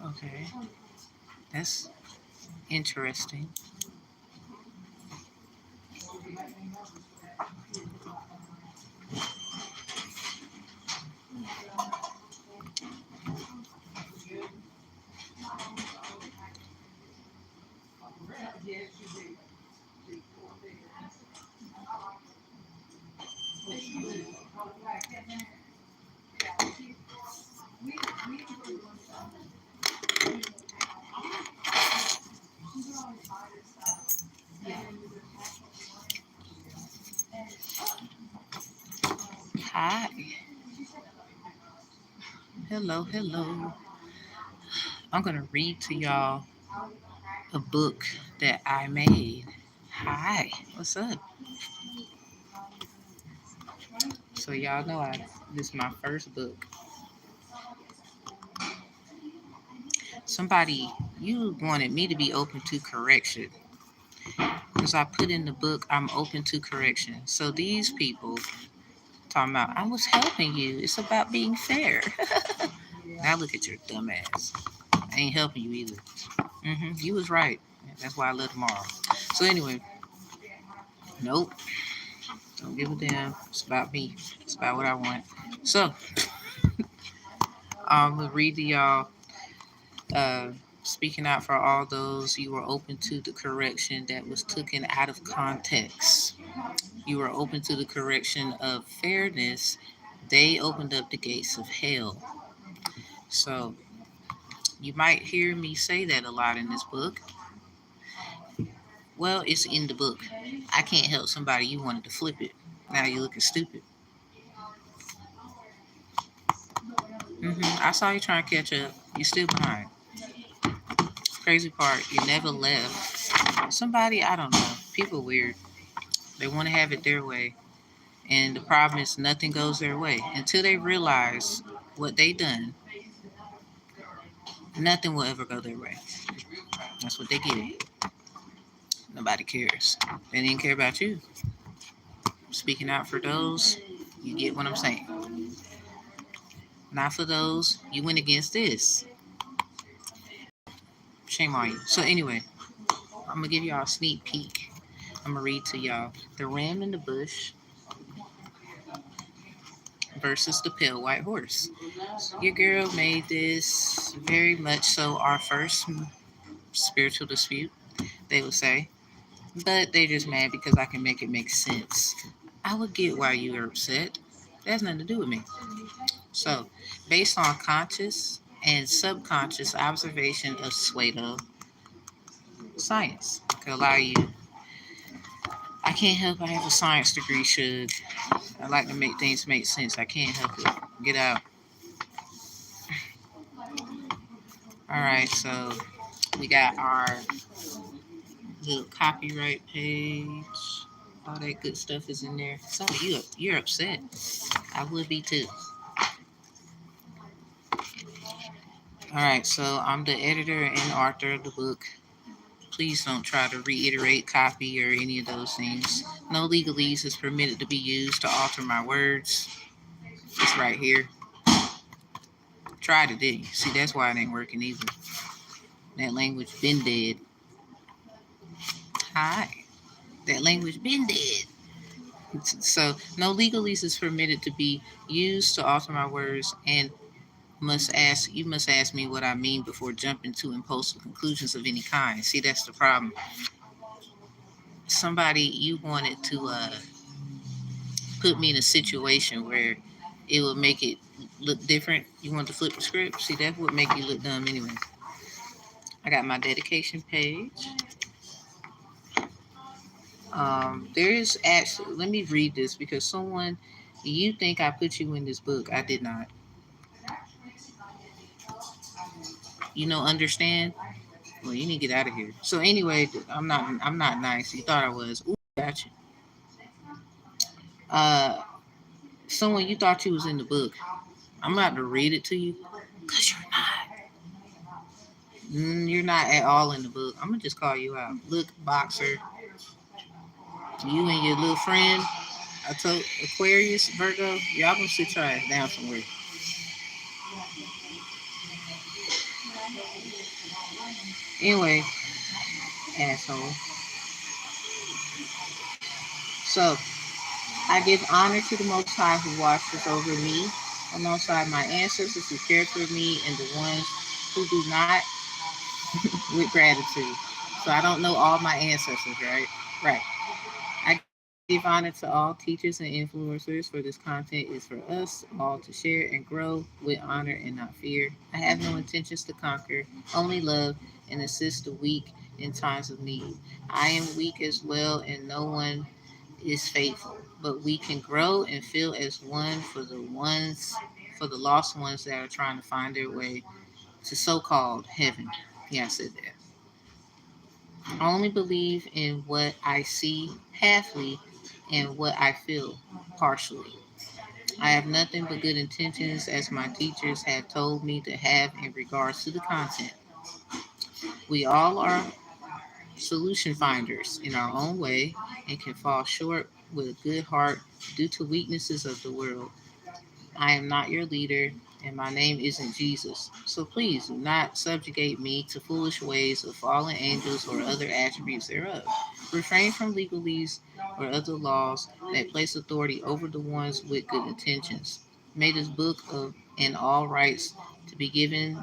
Okay, that's interesting. Hi, hello, hello. I'm gonna read to y'all a book that I made. Hi, what's up? So y'all know this is my first book. Somebody, you wanted me to be open to correction because I put in the book I'm open to correction. So these people talking about I was helping you. It's about being fair. Now look at your dumb ass. I ain't helping you either. You was right. That's why I love tomorrow. So anyway, nope. Don't give a damn. It's about me. It's about what I want. So I'm gonna read to y'all. Uh, Speaking out for all those you were open to the correction that was taken out of context. You were open to the correction of fairness. They opened up the gates of hell. So you might hear me say that a lot in this book. Well, it's in the book. I can't help somebody. You wanted to flip it. Now you're looking stupid. I saw you trying to catch up. You're still behind. Crazy part, you never left. Somebody, I don't know. People weird. They want to have it their way. And the problem is nothing goes their way. Until they realize what they done, nothing will ever go their way. That's what they get. Nobody cares. They didn't care about you. Speaking out for those, you get what I'm saying. Not for those, you went against this. Shame on you. So anyway, I'm gonna give y'all a sneak peek. I'm gonna read to y'all The Ram in the Bush versus the Pale White Horse. Your girl made this very much so our first spiritual dispute, they would say. But they just mad because I can make it make sense. I would get why you are upset. That has nothing to do with me. So, based on conscious and subconscious observation of pseudo science, can allow you. I can't help I have a science degree, should. I like to make things make sense. I can't help it. Get out. Alright, so we got our little copyright page. All that good stuff is in there. So you're upset. I would be too. Alright, so I'm the editor and author of the book. Please don't try to reiterate, copy, or any of those things. No legalese is permitted to be used to alter my words. It's right here. Tried it, didn't you? See, that's why it ain't working either. That language been dead. Hi. That language been dead. So no legalese is permitted to be used to alter my words, and you must ask me what I mean before jumping to impulsive conclusions of any kind. See, that's the problem. Somebody you wanted to put me in a situation where it would make it look different. You want to flip the script. See, that would make you look dumb anyway. I got my dedication page. There is actually, let me read this because you think I put you in this book. I did not. Understand? Well, you need to get out of here. So anyway, I'm not nice. You thought I was. Ooh, got you. Uh, Someone you thought you was in the book. I'm about to read it to you because you're not. You're not at all in the book. I'm gonna just call you out. Look, boxer, you and your little friend. I told Aquarius, Virgo, y'all gonna sit your ass down somewhere. Anyway, asshole. So, I give honor to the Most High who watches over me, alongside my ancestors who cared for me, and the ones who do not, with gratitude. So I don't know all my ancestors, right? Right. I give honor to all teachers and influencers, for this content is for us all to share and grow with honor and not fear. I have no intentions to conquer, only love and assist the weak in times of need. I am weak as well, and no one is faithful, but we can grow and feel as one for the lost ones that are trying to find their way to so-called heaven. Yeah, I said that. I only believe in what I see halfly and what I feel partially. I have nothing but good intentions, as my teachers have told me to have in regards to the content. We all are solution finders in our own way and can fall short with a good heart due to weaknesses of the world. I am not your leader, and my name isn't Jesus. So please do not subjugate me to foolish ways of fallen angels or other attributes thereof. Refrain from legalese or other laws that place authority over the ones with good intentions. May this book of and all rights to be given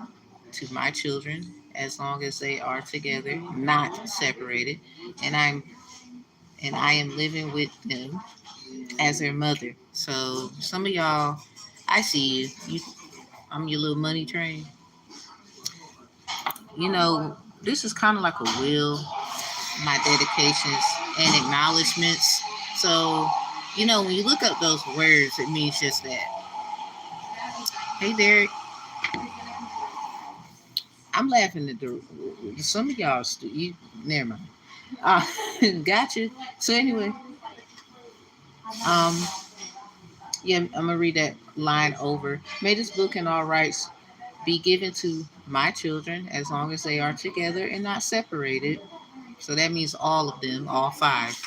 to my children as long as they are together, not separated, and I am living with them as their mother. So some of y'all, I see you. I'm your little money train. This is kind of like a will, my dedications and acknowledgments. So, when you look up those words, it means just that. Hey, Derek, I'm laughing at some of y'all. Never mind. Uh, gotcha. So anyway, um, yeah, I'm gonna read that line over. May this book and all rights be given to my children as long as they are together and not separated. So that means all of them, all five.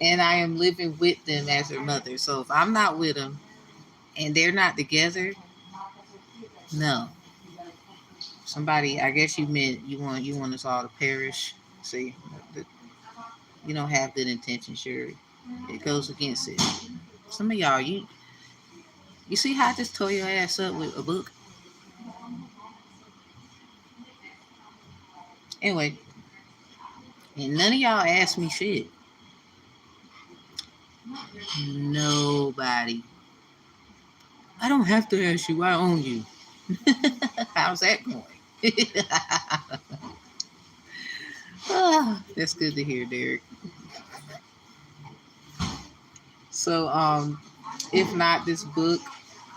And I am living with them as their mother. So if I'm not with them and they're not together, no. Somebody, I guess you meant you want us all to perish. See, you don't have good intentions. Sure, it goes against it. Some of y'all, you see how I just tore your ass up with a book. Anyway, and none of y'all asked me shit. Nobody. I don't have to ask you. I own you. How's that going? That's good to hear, Derek. So, if not this book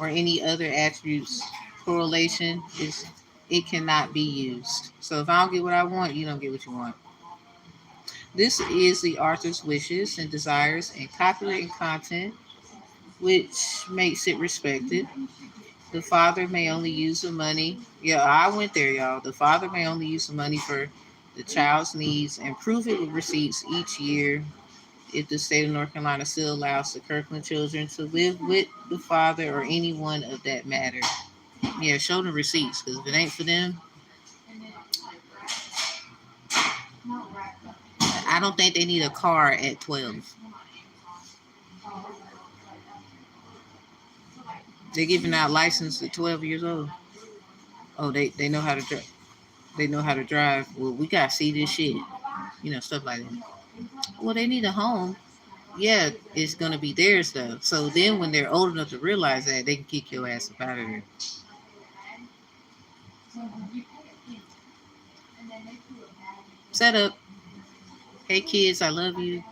or any other attributes, correlation is it cannot be used. So if I don't get what I want, you don't get what you want. This is the author's wishes and desires and copyright content, which makes it respected. The father may only use the money. Yeah, I went there, y'all. The father may only use the money for the child's needs and prove it with receipts each year if the state of North Carolina still allows the Kirkland children to live with the father or anyone of that matter. Yeah, show them receipts, because if it ain't for them, I don't think they need a car at 12. They're giving out license at 12 years old. Oh, they know how to drive. They know how to drive. Well, we got to see this shit. Stuff like that. Well, they need a home. Yeah, it's going to be theirs, though. So then when they're old enough to realize that, they can kick your ass up out of there. Set up. Hey, kids, I love you.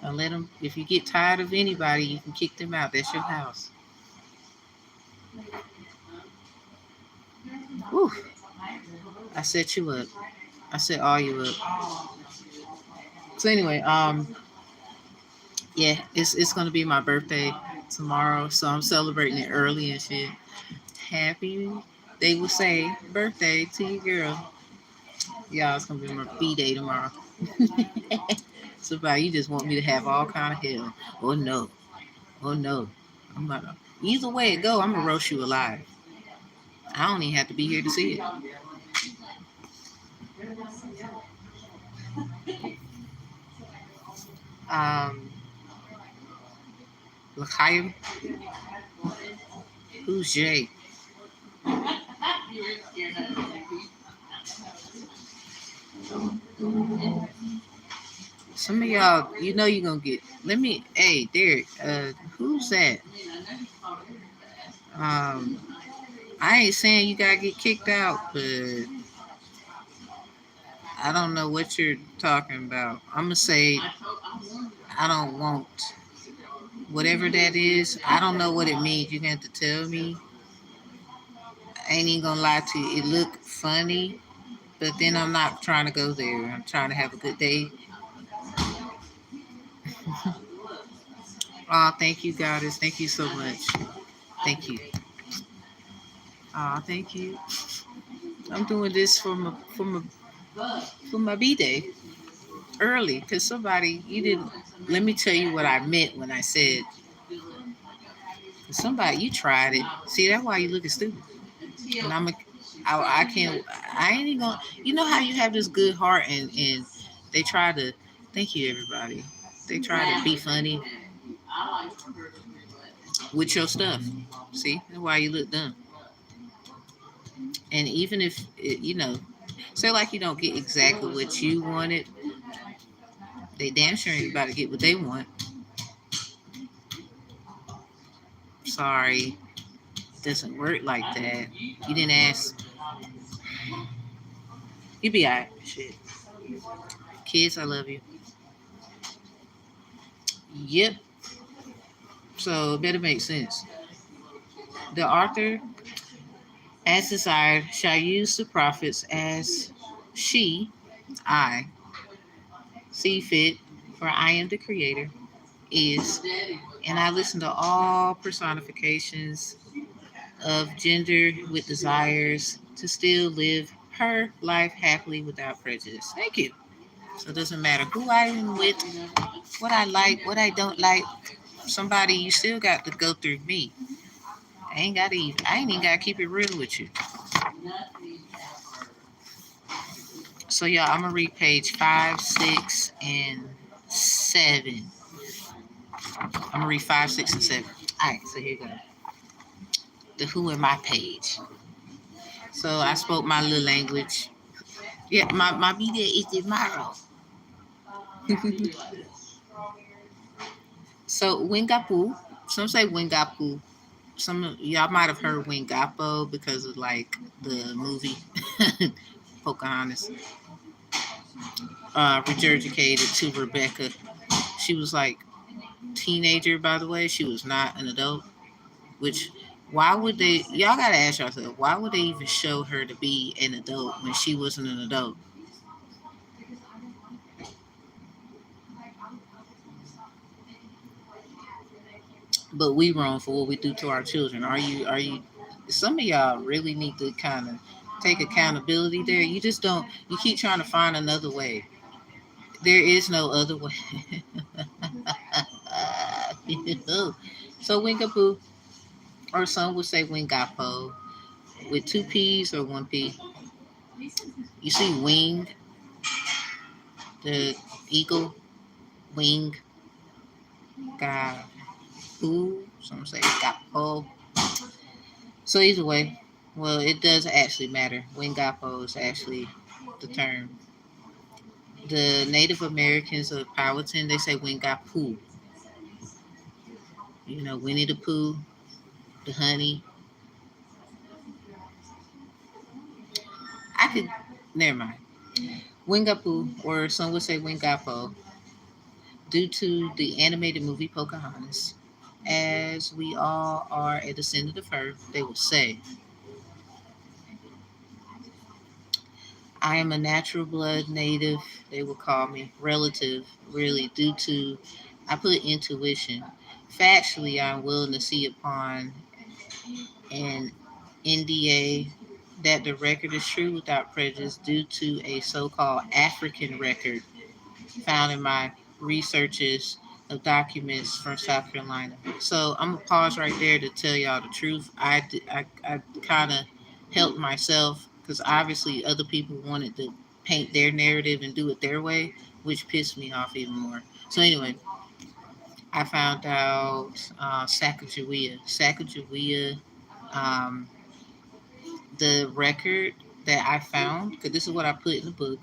And let them, if you get tired of anybody, you can kick them out. That's your house. Whew. I set you up. I set all you up. So anyway, yeah, it's gonna be my birthday tomorrow, so I'm celebrating it early and shit. Happy, they will say, birthday to your girl. Yeah, it's gonna be my B day tomorrow. Somebody, you just want me to have all kind of hell. Oh no, oh no. I'm not. Either way it go, I'm gonna roast you alive. I don't even have to be here to see it. Um, L'chaim, who's Jay? Some of y'all, you know you're gonna get. Let me. Hey, Derek. Who's that? Um, I ain't saying you gotta get kicked out, but I don't know what you're talking about. I'm gonna say I don't want whatever that is. I don't know what it means. You're gonna have to tell me. I ain't even gonna lie to you. It looked funny, but then I'm not trying to go there. I'm trying to have a good day. Oh, thank you, Goddess. Thank you so much. Thank you. Oh, thank you. I'm doing this for my B day early because somebody you didn't. Let me tell you what I meant when I said somebody you tried it. See, that's why you looking stupid. And I can't. I ain't even gonna. You know how you have this good heart and they try to. Thank you, everybody. They try to be funny with your stuff. See, that's why you look dumb. And even if say like you don't get exactly what you wanted, they damn sure ain't about to get what they want. Sorry, it doesn't work like that. You didn't ask. You be alright. Shit, kids, I love you. Yep. So it better make sense. The author, as desired, shall use the prophets as I see fit, for I am the creator, is, and I listen to all personifications of gender with desires to still live her life happily without prejudice. Thank you. So it doesn't matter who I am with, what I like, what I don't like. Somebody, you still got to go through me. I ain't even gotta keep it real with you. So y'all, I'm gonna read page 5, 6, and 7. I'm gonna read 5, 6, and 7. Alright, so here you go. The who in my page. So I spoke my little language. Yeah, my media is tomorrow. So Wingapu, some say Wingapu. Some of y'all might have heard Wingapo because of like the movie Pocahontas. Regurgitated to Rebecca. She was like teenager, by the way. She was not an adult. Which why would they? Y'all gotta ask yourself why would they even show her to be an adult when she wasn't an adult? But we wrong for what we do to our children. Are you? Are you? Some of y'all really need to kind of take accountability there. You just don't. You keep trying to find another way. There is no other way. So Wingapoo, or some would say Wingapo, with two P's or one P. You see wing, the eagle, wing, gapu. Some say gapo. So either way, well, it does actually matter. Wingapo is actually the term. The Native Americans of Powhatan, they say Wingapu. You know, Winnie the Pooh, the honey. I could, never mind. Wingapu, or some would say Wingapo, due to the animated movie Pocahontas. As we all are a descendant of her, they will say, I am a natural blood native, they will call me, relative, really, due to, I put intuition. Factually, I'm willing to see upon an NDA that the record is true without prejudice due to a so called African record found in my researches of documents from South Carolina. So I'm gonna pause right there to tell y'all the truth. I kind of helped myself because obviously other people wanted to paint their narrative and do it their way, which pissed me off even more. So anyway, I found out Sacagawea. Sacagawea, um, the record that I found, because this is what I put in the book,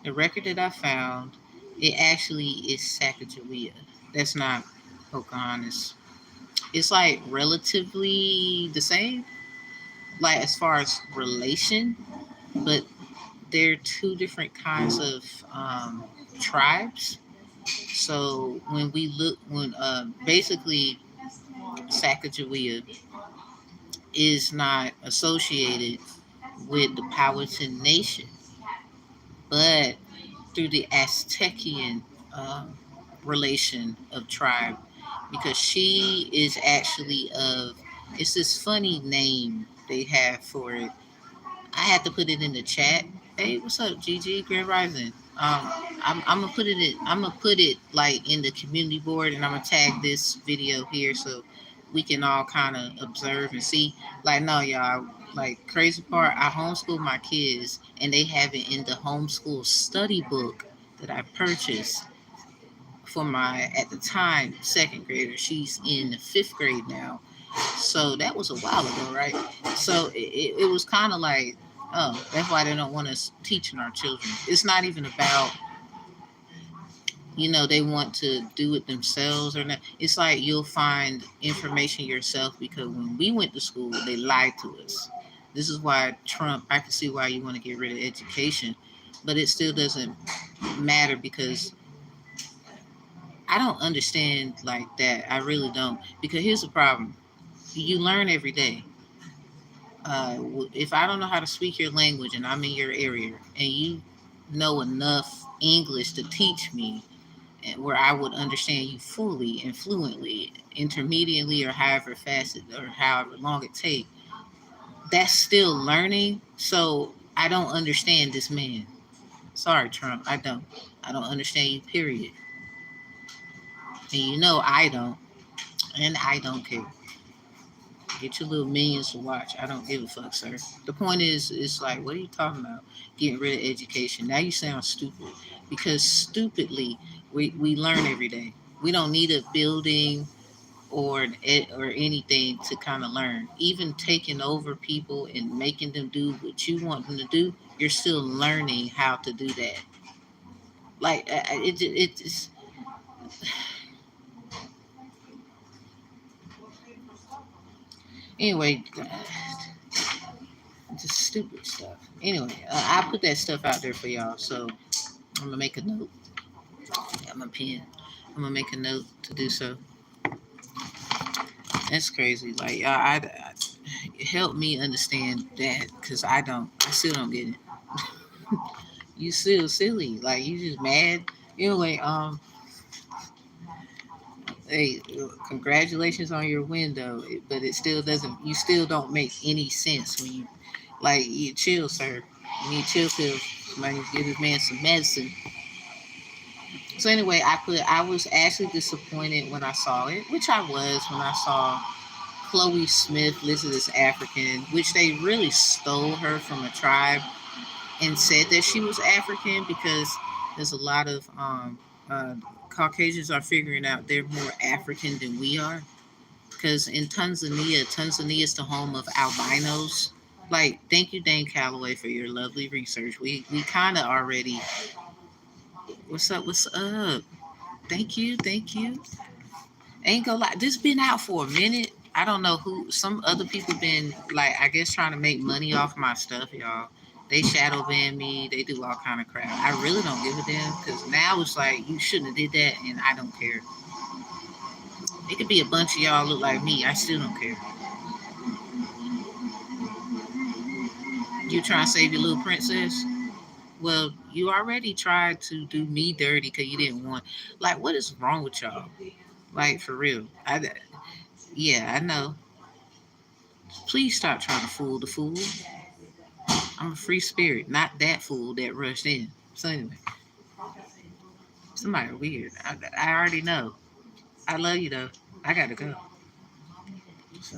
the record that I found, it actually is Sacagawea. That's not Pocahontas. It's like relatively the same, like as far as relation, but they're two different kinds of tribes. So when we look, when basically Sacagawea is not associated with the Powhatan Nation, but through the Aztecian relation of tribe, because she is actually of, it's this funny name they have for it. I had to put it in the chat. Hey, what's up, GG Grand Rising? I'm gonna put it in. I'm gonna put it like in the community board, and I'm gonna tag this video here so we can all kind of observe and see. Like, no, y'all. Like, crazy part, I homeschool my kids, and they have it in the homeschool study book that I purchased for my, at the time, second grader. She's in the fifth grade now. So that was a while ago, right? So it was kind of like, oh, that's why they don't want us teaching our children. It's not even about, they want to do it themselves or not. It's like you'll find information yourself, because when we went to school, they lied to us. This is why Trump, I can see why you want to get rid of education, but it still doesn't matter, because I don't understand like that. I really don't. Because here's the problem. You learn every day. If I don't know how to speak your language and I'm in your area and you know enough English to teach me, where I would understand you fully and fluently, intermediately, or however fast it, or however long it takes, that's still learning. So I don't understand this man. Sorry, Trump. I don't. I don't understand you, period. And I don't. And I don't care. Get your little minions to watch. I don't give a fuck, sir. The point is, it's like, what are you talking about? Getting rid of education. Now you sound stupid. Because stupidly, we learn every day. We don't need a building or anything to kind of learn. Even taking over people and making them do what you want them to do, you're still learning how to do that. Like, it's anyway. Just stupid stuff. Anyway, I put that stuff out there for y'all. So I'm gonna make a note. I got my pen. I'm gonna make a note to do so. That's crazy. Like, help me understand that, because I don't. I still don't get it. You still silly. Like, you just mad. Anyway, hey, congratulations on your window, but it still doesn't. You still don't make any sense when you, like, you chill, sir. You need chill pills. Somebody give this man some medicine. So anyway, I was actually disappointed when I saw it, which I was when I saw Chloe Smith listed as African, which they really stole her from a tribe and said that she was African, because there's a lot of Caucasians are figuring out they're more African than we are. Because in Tanzania is the home of albinos. Like, thank you, Dane Calloway, for your lovely research. We kind of already. What's up? What's up? Thank you, thank you. Ain't gonna lie, this been out for a minute. I don't know who. Some other people been, like, I guess, trying to make money off my stuff, y'all. They shadow ban me. They do all kind of crap. I really don't give a damn, because now it's like, you shouldn't have did that, and I don't care. It could be a bunch of y'all look like me. I still don't care. You trying to save your little princess? Well, you already tried to do me dirty because you didn't want. Like, what is wrong with y'all? Like, for real. Yeah, I know. Please stop trying to fool the fool. I'm a free spirit, not that fool that rushed in. So anyway, Somebody weird. I already know. I love you though. I gotta go. So,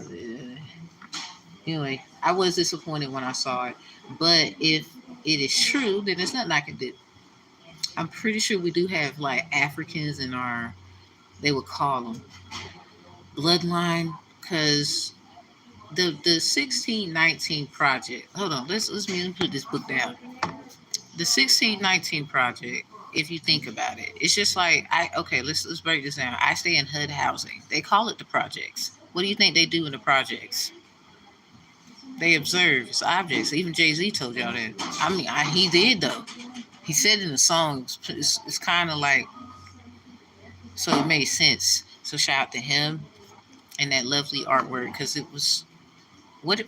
anyway, I was disappointed when I saw it, but if it is true, then there's nothing I can do. I'm pretty sure we do have like Africans in our, they would call them bloodline, because the 1619 project. Hold on, let's me put this book down. The 1619 project. If you think about it, it's just like let's break this down. I stay in HUD housing. They call it the projects. What do you think they do in the projects? They observe it's objects. Even Jay-Z told y'all that. I mean, he did though. He said in the song. It's kind of like, so it made sense. So shout out to him and that lovely artwork, because it was what.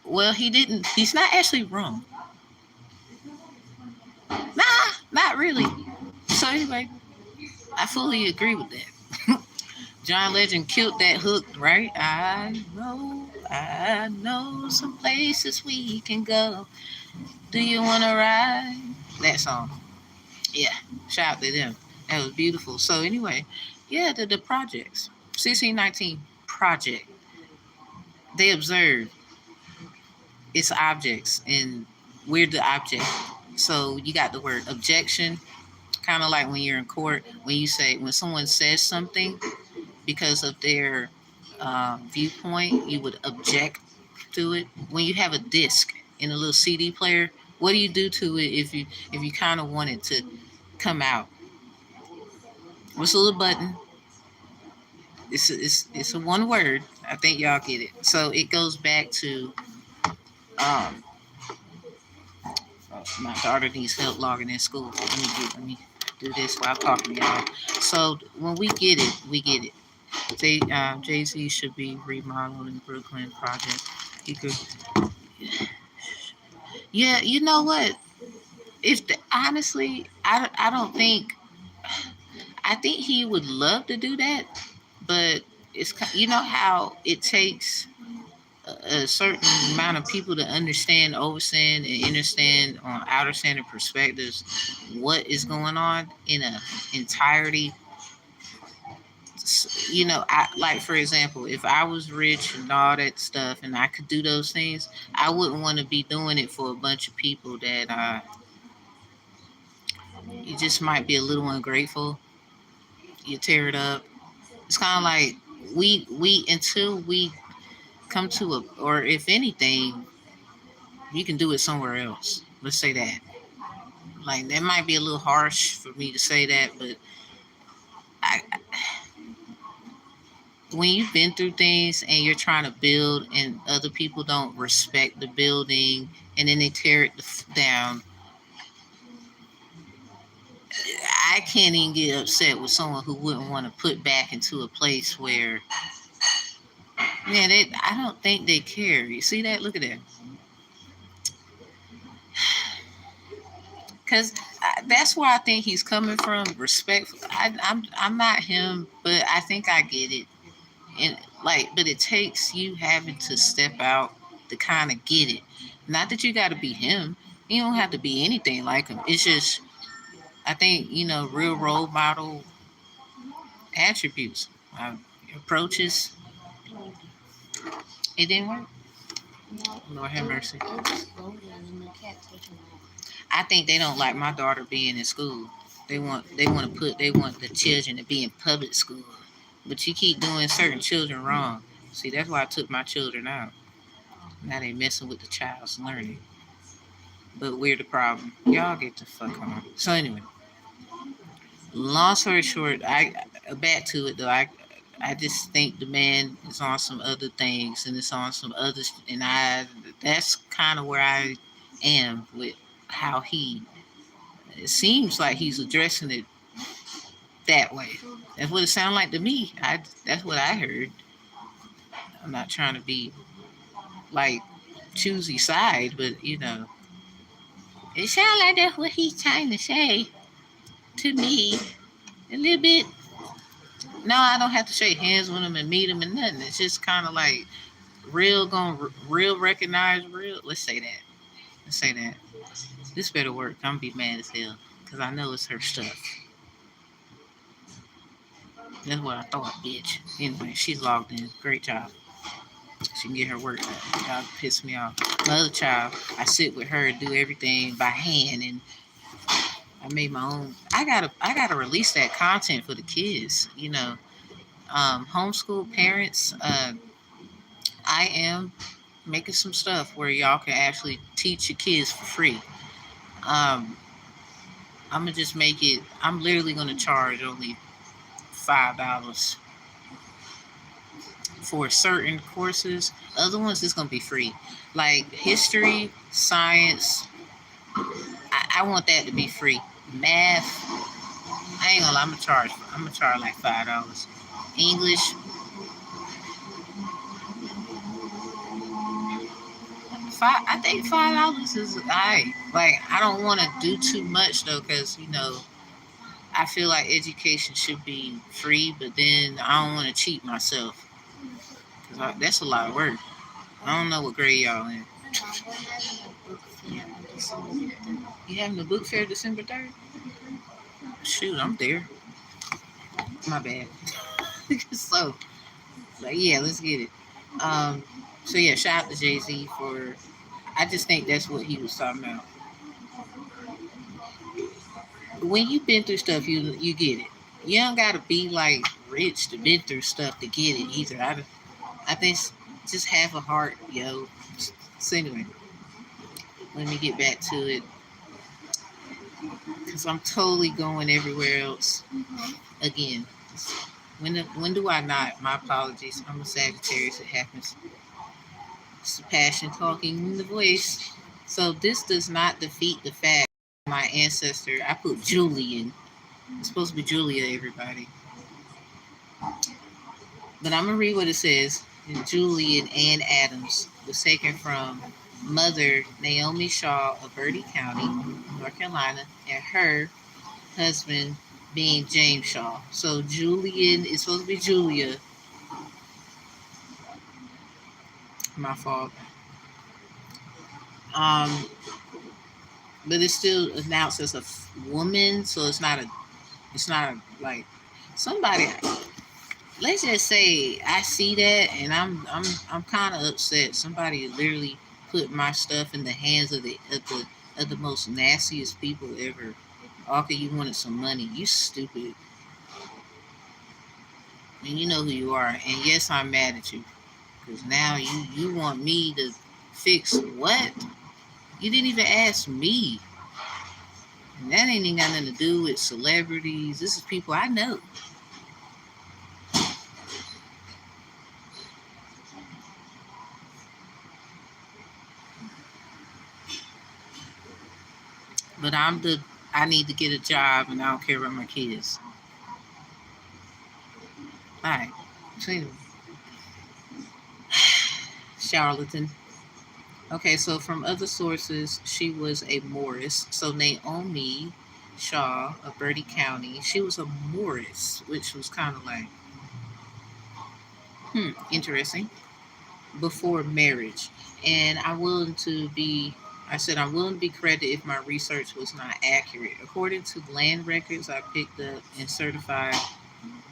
Well, he didn't. He's not actually wrong. Nah, not really. So anyway, I fully agree with that. John Legend killed that hook, right? I know some places we can go. Do you want to ride? That song. Yeah, shout out to them. That was beautiful. So anyway, yeah, the projects. 1619 project. They observe its objects, and we're the object. So you got the word objection, kind of like when you're in court, when someone says something because of their viewpoint, you would object to it. When you have a disc in a little CD player, what do you do to it if you kind of want it to come out? What's a little button? It's a one word. I think y'all get it. So it goes back to um, my daughter needs help logging in school. Let me do this while I'm talking to y'all. So when we get it, we get it. Jay-Z should be remodeled in Brooklyn project. He could, yeah. You know what? Honestly, I don't think. I think he would love to do that, but it's, you know how it takes a certain amount of people to understand, overstand, and understand on outer standard perspectives what is going on in a entirety. I like, for example, if I was rich and all that stuff and I could do those things, I wouldn't want to be doing it for a bunch of people that you just might be a little ungrateful. You tear it up. It's kind of like we until we come to a, or if anything, you can do it somewhere else. Let's say that. Like, that might be a little harsh for me to say that, but I, when you've been through things and you're trying to build and other people don't respect the building and then they tear it down, I can't even get upset with someone who wouldn't want to put back into a place where, yeah, I don't think they care. You see that? Look at that. Because that's where I think he's coming from. Respectful. I'm not him, but I think I get it. And like, but it takes you having to step out to kind of get it. Not that you got to be him. You don't have to be anything like him. It's just, I think, real role model attributes, approaches. It didn't work. Lord have mercy. I think they don't like my daughter being in school. They want the children to be in public school. But you keep doing certain children wrong. See, that's why I took my children out. Now they messing with the child's learning. But we're the problem. Y'all get the fuck on. So anyway, long story short, I back to it though. I just think the man is on some other things and it's on some others, and that's kind of where I am with how it seems like he's addressing it that way. That's what it sounded like to me. That's what I heard. I'm not trying to be like choosy side, but it sounds like that's what he's trying to say to me a little bit. No, I don't have to shake hands with him and meet him and nothing. It's just kind of like real recognize real. Let's say that. This better work. I'm gonna be mad as hell because I know it's her stuff. That's what I thought, bitch. Anyway, she's logged in. Great job. She can get her work done. Y'all piss me off. My other child, I sit with her and do everything by hand, and I made my own. I gotta release that content for the kids. Homeschool parents. I am making some stuff where y'all can actually teach your kids for free. Um, I'm gonna just make it. I'm literally gonna charge only $5 for certain courses. Other ones is gonna be free, like history, science. I want that to be free. Math, I ain't gonna lie. I'm gonna charge like $5. English, five. I think $5 is alright. Like I don't want to do too much though, because I feel like education should be free, but then I don't want to cheat myself because that's a lot of work. I don't know what grade y'all in. You having the book fair December 3rd? Shoot, I'm there. My bad. so, like, yeah, let's get it. Um, so yeah, shout out to Jay Z for. I just think that's what he was talking about. When you've been through stuff, you get it. You don't gotta be like rich to been through stuff to get it either. I think just have a heart, yo. So anyway, let me get back to it because I'm totally going everywhere else again. When do I not? My apologies. I'm a Sagittarius. It happens. It's the passion talking in the voice. So this does not defeat the fact my ancestor. I put Julian. It's supposed to be Julia, everybody. But I'm gonna read what it says. Julian Ann Adams was taken from Mother Naomi Shaw of Bertie County, North Carolina, and her husband being James Shaw. So Julian is supposed to be Julia. My fault. Um, but it's still announced as a woman, so it's not a. It's not a, like somebody. Let's just say I see that, and I'm kind of upset. Somebody literally put my stuff in the hands of the most nastiest people ever. Okay, you wanted some money. You stupid. And you know who you are. And yes, I'm mad at you. Because now you want me to fix what? You didn't even ask me. And that ain't even got nothing to do with celebrities. This is people I know. But I need to get a job and I don't care about my kids. Alright. So anyway, charlatan. Okay, so from other sources, she was a Morris. So Naomi Shaw of Bertie County, she was a Morris, which was kind of like, interesting. Before marriage. And I said I'm willing to be credited if my research was not accurate. According to land records I picked up and certified,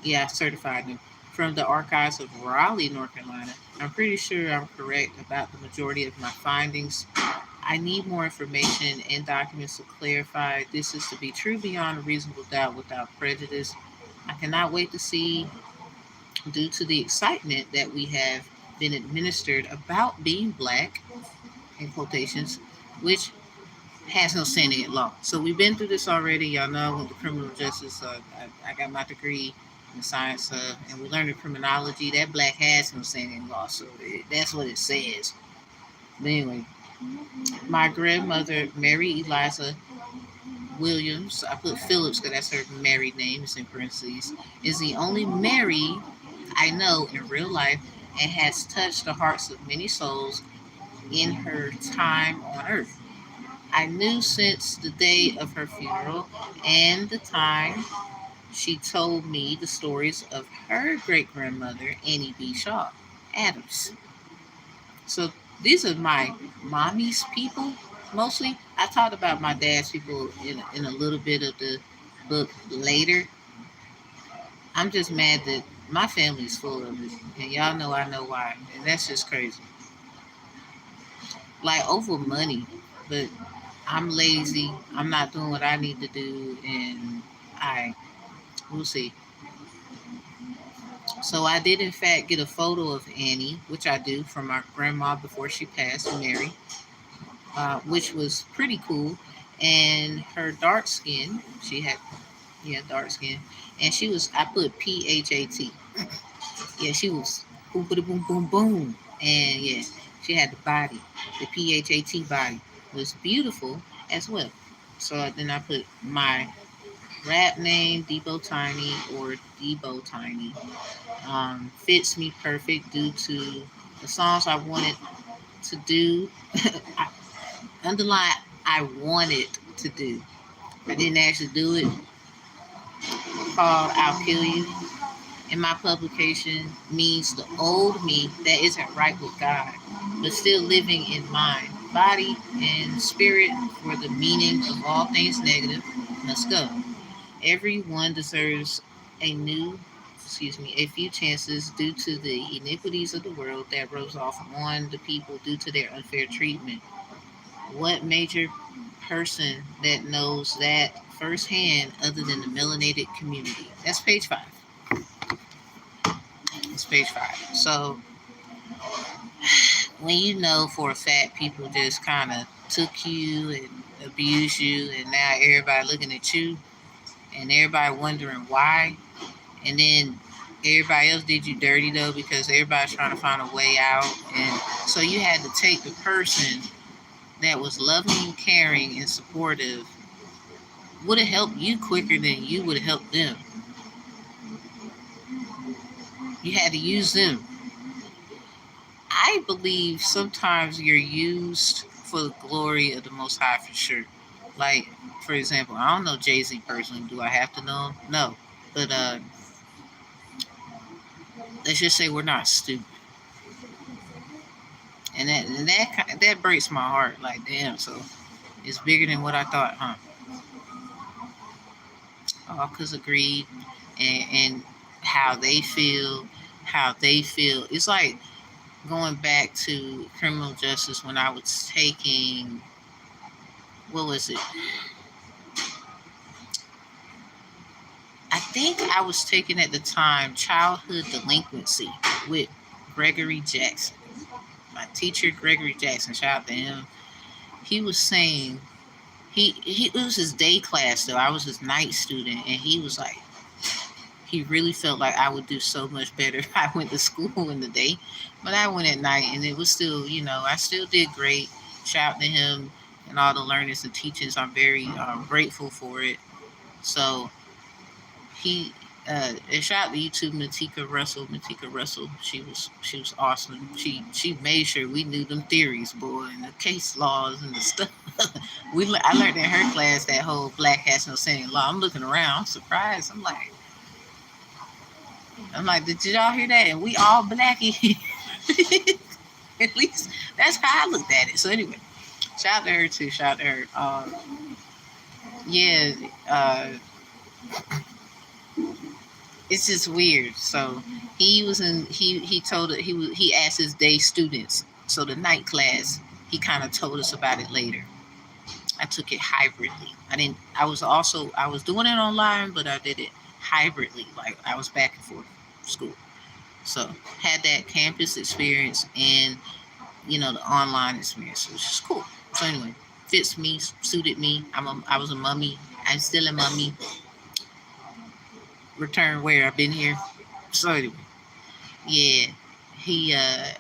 yeah, I certified them from the archives of Raleigh, North Carolina. I'm pretty sure I'm correct about the majority of my findings. I need more information and documents to clarify this is to be true beyond a reasonable doubt without prejudice. I cannot wait to see, due to the excitement that we have been administered about being black, in quotations, which has no standing at law. So we've been through this already. Y'all know I went to criminal justice. I got my degree in science, and we learned in criminology that black has no standing in law. So that's what it says. But anyway, my grandmother, Mary Eliza Williams, I put Phillips because that's her married name, it's in parentheses, is the only Mary I know in real life and has touched the hearts of many souls in her time on earth. I knew since the day of her funeral and the time she told me the stories of her great grandmother, Annie B. Shaw Adams. So these are my mommy's people mostly. I talked about my dad's people in a little bit of the book later. I'm just mad that my family's full of it, and y'all know I know why, and that's just crazy. Like over money, but I'm lazy. I'm not doing what I need to do, and I we'll see. So I did in fact get a photo of Annie, which I do from my grandma before she passed, Mary, which was pretty cool. And her dark skin, she had dark skin, and she was I put PHAT. Yeah, she was boom, boom, boom, boom, boom, and yeah, she had the body, the PHAT body was beautiful as well. So then I put my rap name, Debo Tiny or Debo Tiny. Fits me perfect due to the songs I wanted to do. I, underline, I wanted to do. I didn't actually do it. Called I'll Kill You. In my publication means the old me that isn't right with God, but still living in mind, body, and spirit for the meaning of all things negative must go. Everyone deserves a new, a few chances due to the iniquities of the world that rubs off on the people due to their unfair treatment. What major person that knows that firsthand other than the melanated community? That's page 5. It's page 5. So when you know for a fact people just kind of took you and abused you, and now everybody looking at you and everybody wondering why, and then everybody else did you dirty though because everybody's trying to find a way out, and so you had to take the person that was loving, caring, and supportive would have helped you quicker than you would have helped them. You had to use them. I believe sometimes you're used for the glory of the Most High for sure. Like, for example, I don't know Jay-Z personally. Do I have to know him? No. But let's just say we're not stupid. And that breaks my heart. Like, damn, so it's bigger than what I thought, huh? All because of greed and how they feel. It's like going back to criminal justice when I was taking, what was it? I think I was taking at the time childhood delinquency with Gregory Jackson. My teacher, Gregory Jackson, shout out to him. He was saying, he it was his day class though. I was his night student, and he was like, he really felt like I would do so much better if I went to school in the day. But I went at night, and it was still, I still did great. Shout out to him and all the learners and teachers. I'm very grateful for it. So he, and shout out to YouTube, Matika Russell. Matika Russell, she was awesome. She made sure we knew them theories, boy, and the case laws and the stuff. I learned in her class that whole black has no say in law. I'm looking around, I'm surprised. I'm like, did y'all hear that? And we all blacky. At least that's how I looked at it. So anyway, shout out to her too. Shout out to her. Yeah, it's just weird. So he was in. He told it. He asked his day students. So the night class, he kind of told us about it later. I took it hybridly. I didn't. I was doing it online, but I did it hybridly. Like I was back and forth school. So had that campus experience and the online experience, which is cool. So anyway, fits me, suited me. I was a mummy. I'm still a mummy. Return where I've been here. So anyway, yeah, he a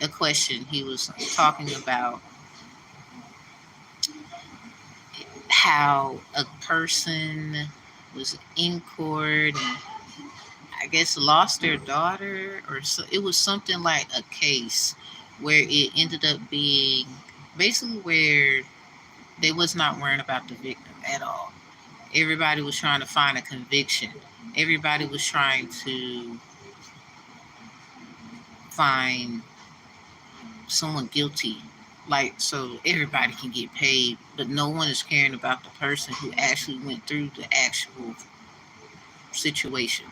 question he was talking about how a person was in court and I guess lost their daughter, or so it was something like a case where it ended up being basically where they was not worrying about the victim at all. Everybody was trying to find a conviction. Everybody was trying to find someone guilty, like so everybody can get paid, but no one is caring about the person who actually went through the actual situation.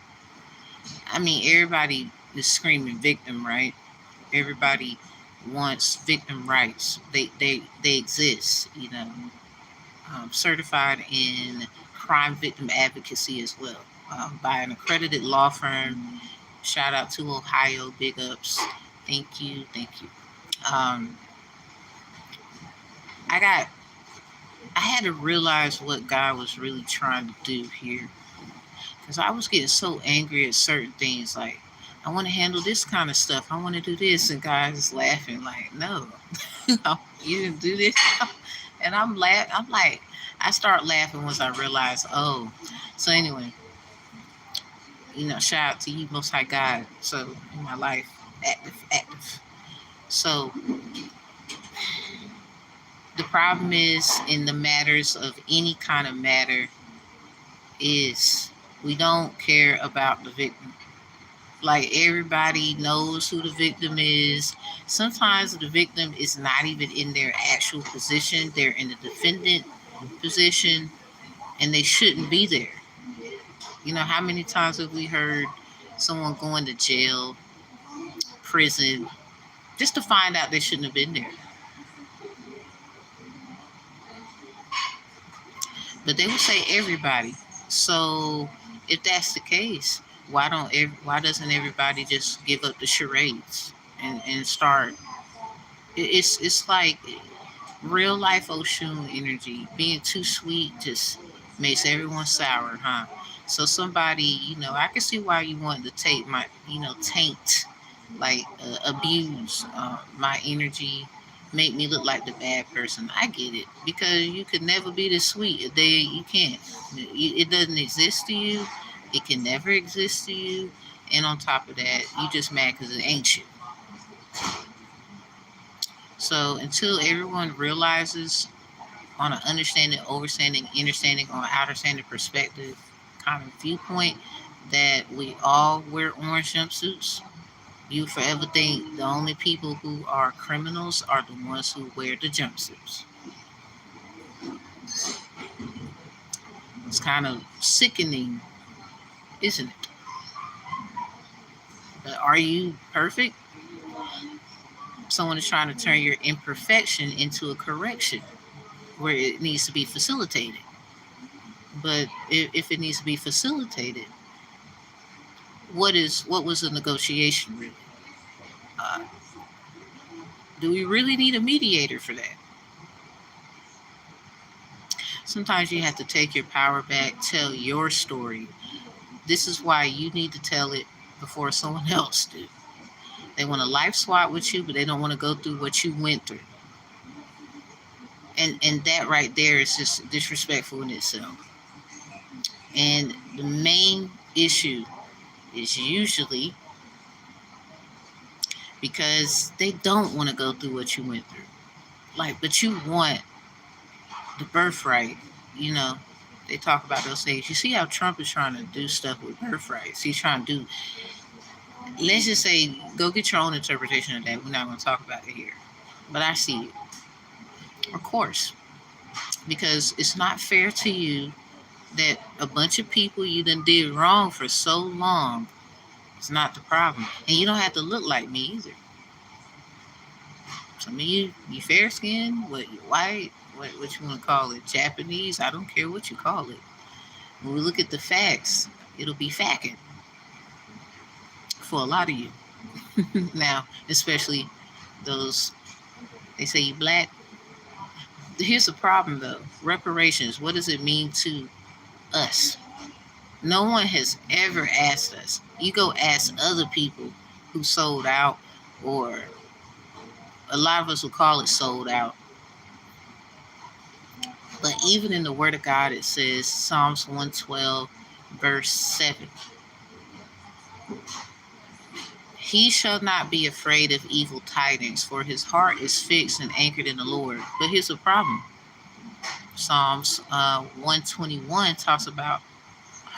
I mean, everybody is screaming victim, right? Everybody wants victim rights. They exist, certified in crime victim advocacy as well, by an accredited law firm. Shout out to Ohio, big ups. Thank you, thank you. Um, I got, I had to realize what God was really trying to do here, because I was getting so angry at certain things. Like, I want to handle this kind of stuff. I want to do this, and God is laughing like, no, you didn't do this. And I'm like, I start laughing once I realize, oh, so anyway, shout out to you, Most High God. So in my life, active. So the problem is in the matters of any kind of matter is we don't care about the victim. Like, everybody knows who the victim is. Sometimes the victim is not even in their actual position. They're in the defendant position and they shouldn't be there. How many times have we heard someone going to jail, prison, just to find out they shouldn't have been there? But they would say everybody. So if that's the case, why doesn't everybody just give up the charades and start? It's like real life Oshun energy. Being too sweet just makes everyone sour, huh? So somebody, I can see why you want to take my, taint, like abuse my energy, make me look like the bad person. I get it, because you could never be this sweet. You can't. It doesn't exist to you. It can never exist to you. And on top of that, you just mad because it ain't you. So until everyone realizes on an understanding, understanding, or understanding perspective kind of viewpoint that we all wear orange jumpsuits, you forever think the only people who are criminals are the ones who wear the jumpsuits. It's kind of sickening, isn't it? But are you perfect? Someone is trying to turn your imperfection into a correction where it needs to be facilitated. But if it needs to be facilitated, what was the negotiation really? Uh, do we really need a mediator for that? Sometimes you have to take your power back, tell your story. This is why you need to tell it before someone else do. They want a life swap with you, but they don't want to go through what you went through. And that right there is just disrespectful in itself. And the main issue is usually because they don't want to go through what you went through. Like, but you want the birthright, They talk about those things. You see how Trump is trying to do stuff with birthrights. He's trying to do, let's just say, go get your own interpretation of that. We're not going to talk about it here. But I see it. Of course. Because it's not fair to you that a bunch of people you done did wrong for so long is not the problem. And you don't have to look like me either. Some of you fair skinned, white, what you want to call it, Japanese, I don't care what you call it. When we look at the facts, it'll be facking for a lot of you. Now, especially those, they say you black. Here's the problem though. Reparations, what does it mean to us? No one has ever asked us. You go ask other people who sold out, or a lot of us will call it sold out. But even in the Word of God, it says, Psalms 112, verse 7. He shall not be afraid of evil tidings, for his heart is fixed and anchored in the Lord. But here's the problem. Psalms 121 talks about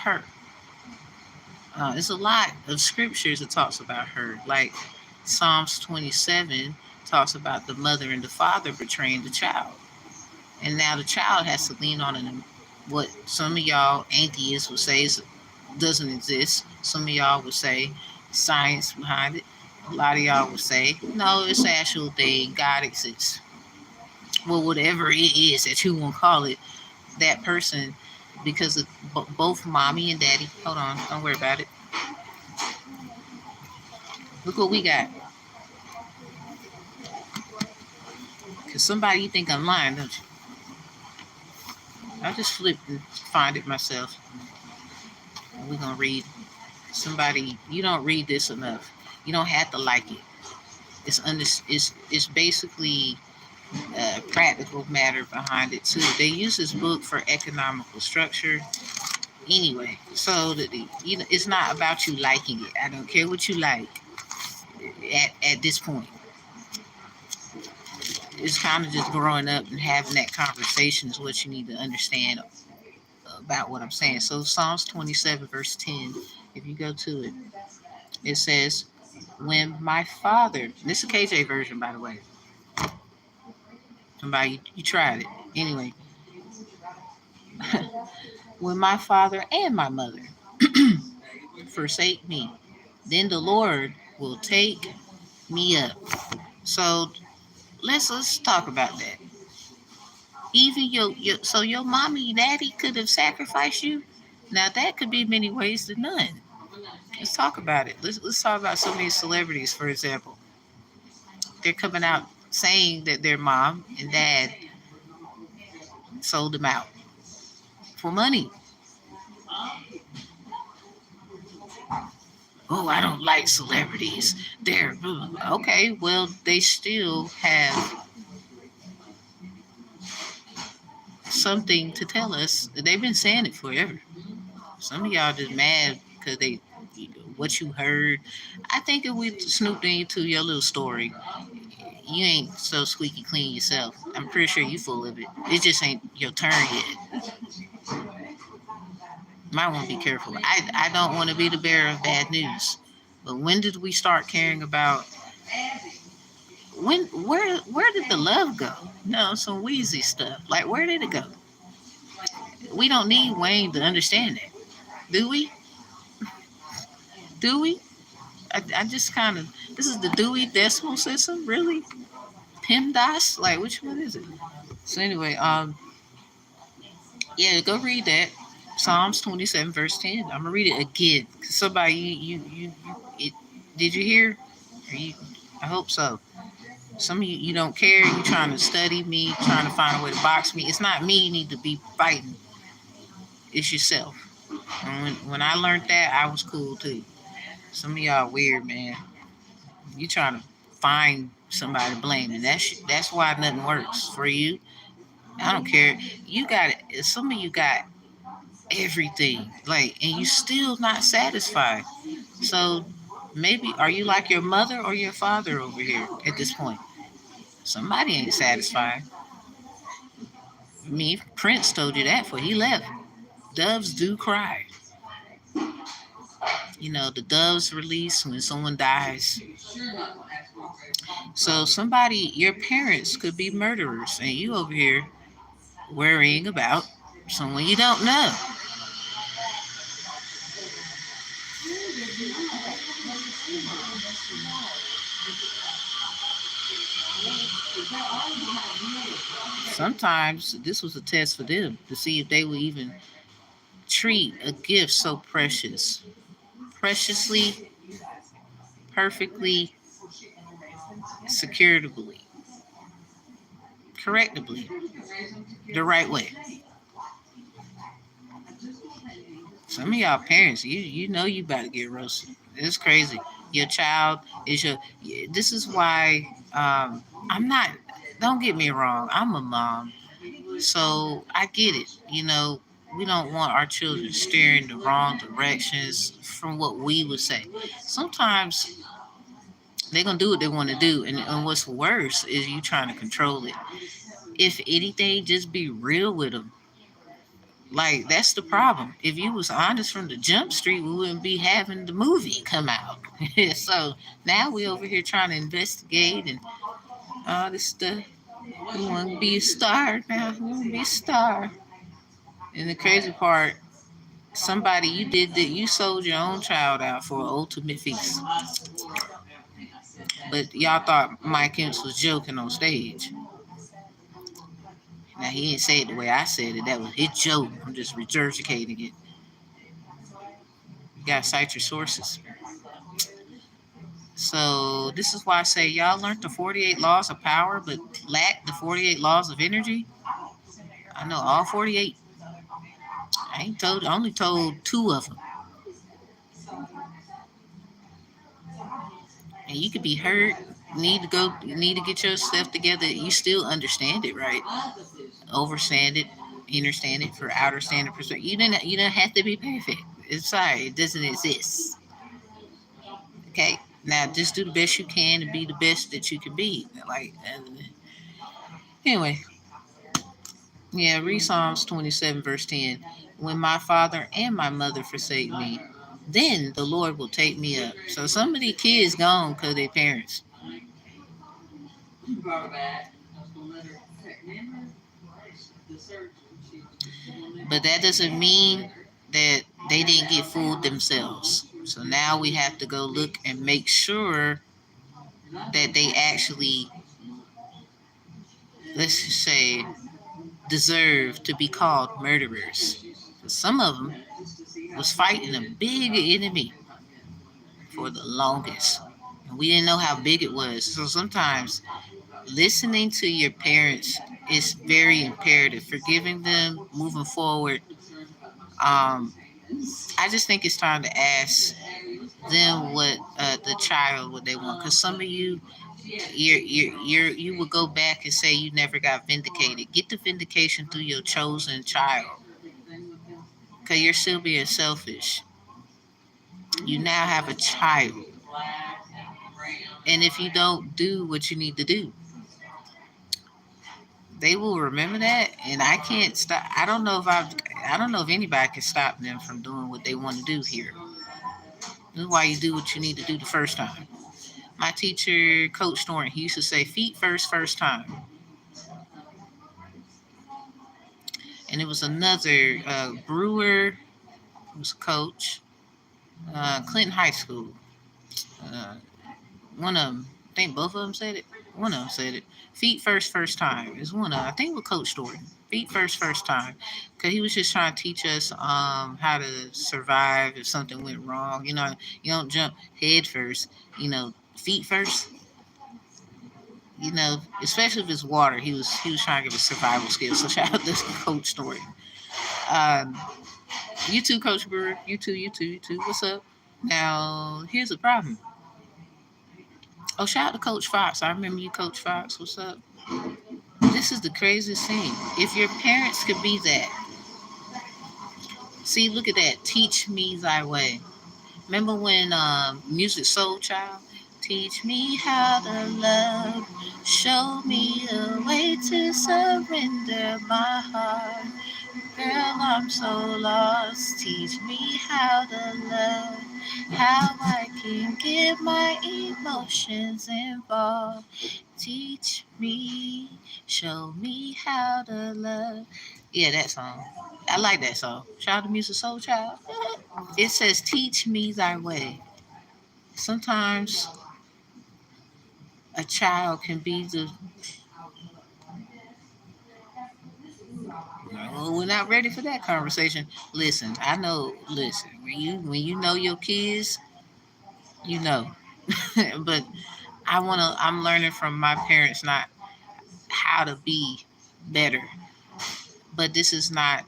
her. There's a lot of scriptures that talks about her. Like Psalms 27 talks about the mother and the father betraying the child. And now the child has to lean on what some of y'all atheists would say is doesn't exist. Some of y'all would say science behind it. A lot of y'all would say, no, it's an actual thing. God exists. Well, whatever it is that you want to call it, that person, because of both mommy and daddy. Hold on, don't worry about it. Look what we got. Because somebody, you think I'm lying, don't you? I just flipped and find it myself. And we're going to read. Somebody, you don't read this enough. You don't have to like it. It's basically a practical matter behind it too. They use this book for economical structure anyway. So that it's not about you liking it. I don't care what you like at this point. It's kind of just growing up and having that conversation is what you need to understand about what I'm saying. So Psalms 27 verse 10, if you go to it, it says, when my father, this is a KJ version, by the way. Somebody, you tried it. Anyway, when my father and my mother forsake me, then the Lord will take me up. So let's talk about that. Even your mommy and daddy could have sacrificed you. Now that could be many ways to none. Let's talk about it. Let's talk about some of these celebrities, for example. They're coming out saying that their mom and dad sold them out for money. Oh, I don't like celebrities. They're okay. Well, they still have something to tell us. They've been saying it forever. Some of y'all just mad because what you heard. I think if we snooped into your little story, you ain't so squeaky clean yourself. I'm pretty sure you full of it. It just ain't your turn yet. Might want to be careful. I don't want to be the bearer of bad news. But when did we start caring about where did the love go? No, some Wheezy stuff. Like where did it go? We don't need Wayne to understand that. Do we? Do we? I just kind of this is the Dewey Decimal System, really? PEMDAS? Like which one is it? So anyway, yeah, go read that. Psalms 27 verse 10. I'm gonna read it again. Somebody it, did you hear? You, I hope so. Some of you don't care. You trying to study me, trying to find a way to box me. It's not me you need to be fighting. It's yourself. And when I learned that, I was cool too. Some of y'all weird, man. You trying to find somebody to blame, and that's why nothing works for you. I don't care. You got it. Some of you got everything, like, and you still not satisfied. So maybe are you like your mother or your father over here at this point? Somebody ain't satisfied. Me, Prince told you that before he left. Doves do cry. You know, the doves release when someone dies. So somebody, your parents could be murderers, and you over here worrying about someone you don't know. Sometimes this was a test for them to see if they would even treat a gift so precious, preciously, perfectly, securably, correctably, the right way. Some of y'all parents, you know you about to get roasted. It's crazy. Your child is your. This is why I'm not. Don't get me wrong. I'm a mom, so I get it. You know, we don't want our children steering the wrong directions from what we would say. Sometimes they're gonna do what they want to do, and what's worse is you trying to control it. If anything, just be real with them. Like that's the problem. If you was honest from the jump street, we wouldn't be having the movie come out. So now we over here trying to investigate and all this stuff. We want to be a star now. We want to be a star. And the crazy part, Somebody you did that, you sold your own child out for an ultimate feast. But y'all thought Mike Pence was joking on stage. Now he didn't say it the way I said it. That was his joke. I'm just regurgitating it. You gotta cite your sources. So this is why I say y'all learned the 48 laws of power, but lack the 48 laws of energy. I know all 48. I only told 2 of them. And you could be hurt, need to get yourself together. You still understand it, right? Overstand it, understand it, for outer standard perspective. You don't have to be perfect. It's sorry, it doesn't exist. Okay, now just do the best you can and be the best that you can be. Anyway, yeah, read Psalms 27 verse 10. When my father and my mother forsake me, then the Lord will take me up. So some of these kids gone because their parents. But that doesn't mean that they didn't get fooled themselves. So now we have to go look and make sure that they actually, let's just say, deserve to be called murderers. Some of them was fighting a big enemy for the longest. And we didn't know how big it was. So sometimes listening to your parents is very imperative. Forgiving them, moving forward. I just think it's time to ask them what the child what they want. Because some of you will go back and say you never got vindicated. Get the vindication through your chosen child. Because you're still being selfish. You now have a child. And if you don't do what you need to do, they will remember that. And I can't stop. I don't know if anybody can stop them from doing what they want to do here. This is why you do what you need to do the first time. My teacher, Coach Thornton, he used to say, feet first, first time. And it was another Brewer, who was a coach, Clinton High School. Uh, one of them, I think both of them said it. One of them said it. Feet first, first time. It's one of them. I think with Coach Thornton. Feet first, first time. Because he was just trying to teach us how to survive if something went wrong. You know, you don't jump head first. You know, feet first. You know, especially if it's water. He was trying to give us survival skills. So shout out to Coach Thornton. Um, you too, Coach Brewer. You too, you too, you too. What's up? Now, here's the problem. Oh, shout out to Coach Fox. I remember you, Coach Fox. What's up? This is the craziest thing. If your parents could be that, see, look at that. Teach me thy way. Remember when Music Soul Child? Teach me how to love. Show me a way to surrender my heart. Girl, I'm so lost. Teach me how to love. How I can get my emotions involved. Teach me, show me how to love. Yeah, that song. I like that song. Shout out to Music Soul Child. It says, teach me thy way. Sometimes a child can be the, well, we're not ready for that conversation. Listen, I know, listen, when you know your kids, you know. But I'm learning from my parents not how to be better. But this is not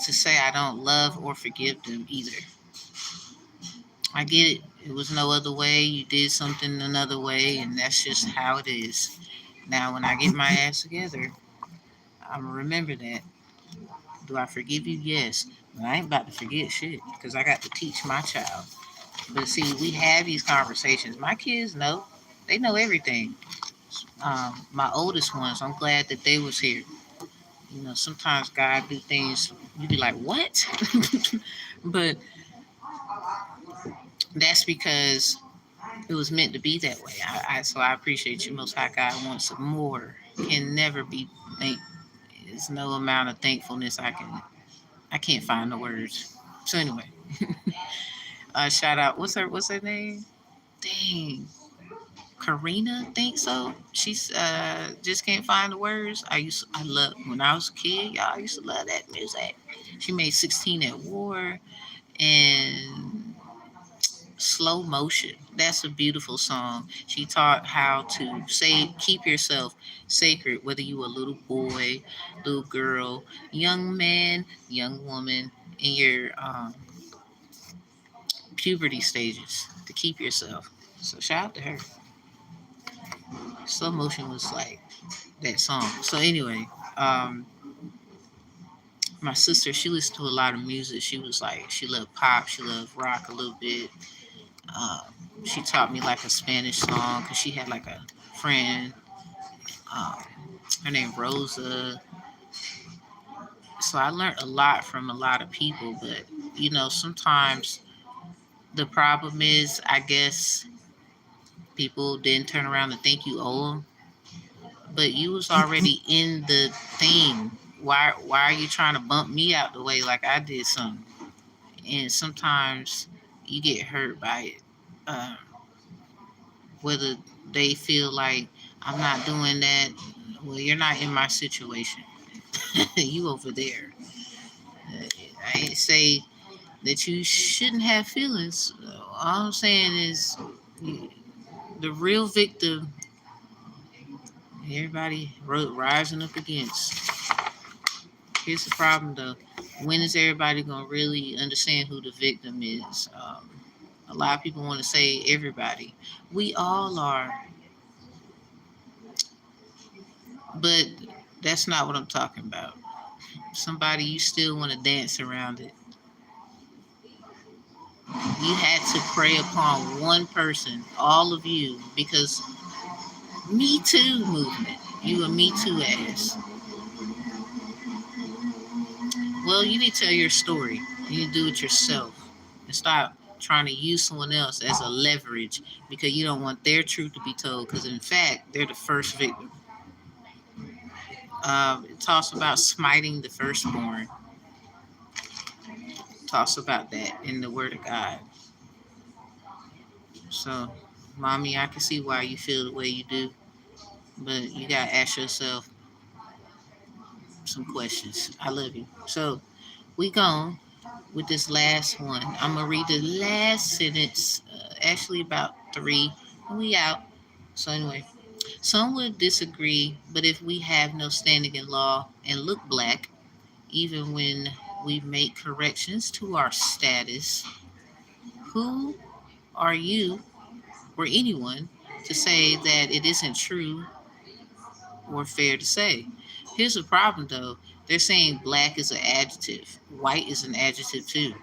to say I don't love or forgive them either. I get it. It was no other way. You did something another way, and that's just how it is. Now, when I get my ass together, I'm gonna remember that. Do I forgive you? Yes. But I ain't about to forget shit because I got to teach my child. But see, we have these conversations. My kids know. They know everything. My oldest ones, I'm glad that they was here. You know, sometimes God do things you be like, what? But that's because it was meant to be that way. So I appreciate you. Most High God wants more. Can never be thank. There's no amount of thankfulness I can't find the words. So anyway, shout out. What's her name? Dang. Karina, think so. She's just can't find the words. I love when I was a kid, y'all. I used to love that music. She made 16 at War and Slow Motion. That's a beautiful song. She taught how to keep yourself sacred, whether you a little boy, little girl, young man, young woman, in your puberty stages to keep yourself. So shout out to her. Slow Motion was like that song. So anyway, my sister, she listened to a lot of music. She was like, she loved pop, she loved rock a little bit. She taught me like a Spanish song because she had like a friend. Um, Her name Rosa. So I learned a lot from a lot of people, but sometimes the problem is, I guess people didn't turn around and think you owe them, but you was already in the thing. Why are you trying to bump me out the way like I did something? And sometimes you get hurt by it, uh, whether they feel like I'm not doing that. Well, you're not in my situation. You over there. I ain't say that you shouldn't have feelings. All I'm saying is the real victim. Everybody rising up against. Here's the problem though. When is everybody gonna really understand who the victim is? A lot of people want to say everybody. We all are, but that's not what I'm talking about. Somebody you still want to dance around it. You had to prey upon one person, all of you, because Me Too movement. You a Me Too ass. Well, you need to tell your story. You need to do it yourself and stop trying to use someone else as a leverage because you don't want their truth to be told. Because in fact, they're the first victim. It talks about smiting the firstborn. It talks about that in the Word of God. So, mommy, I can see why you feel the way you do, but you gotta ask yourself some questions. I love you. So we gone with this last one. I'm gonna read the last sentence, actually about 3, and we out. So anyway, some would disagree, but if we have no standing in law and look black, even when we make corrections to our status, who are you or anyone to say that it isn't true or fair to say? Here's the problem though. They're saying black is an adjective. White is an adjective too.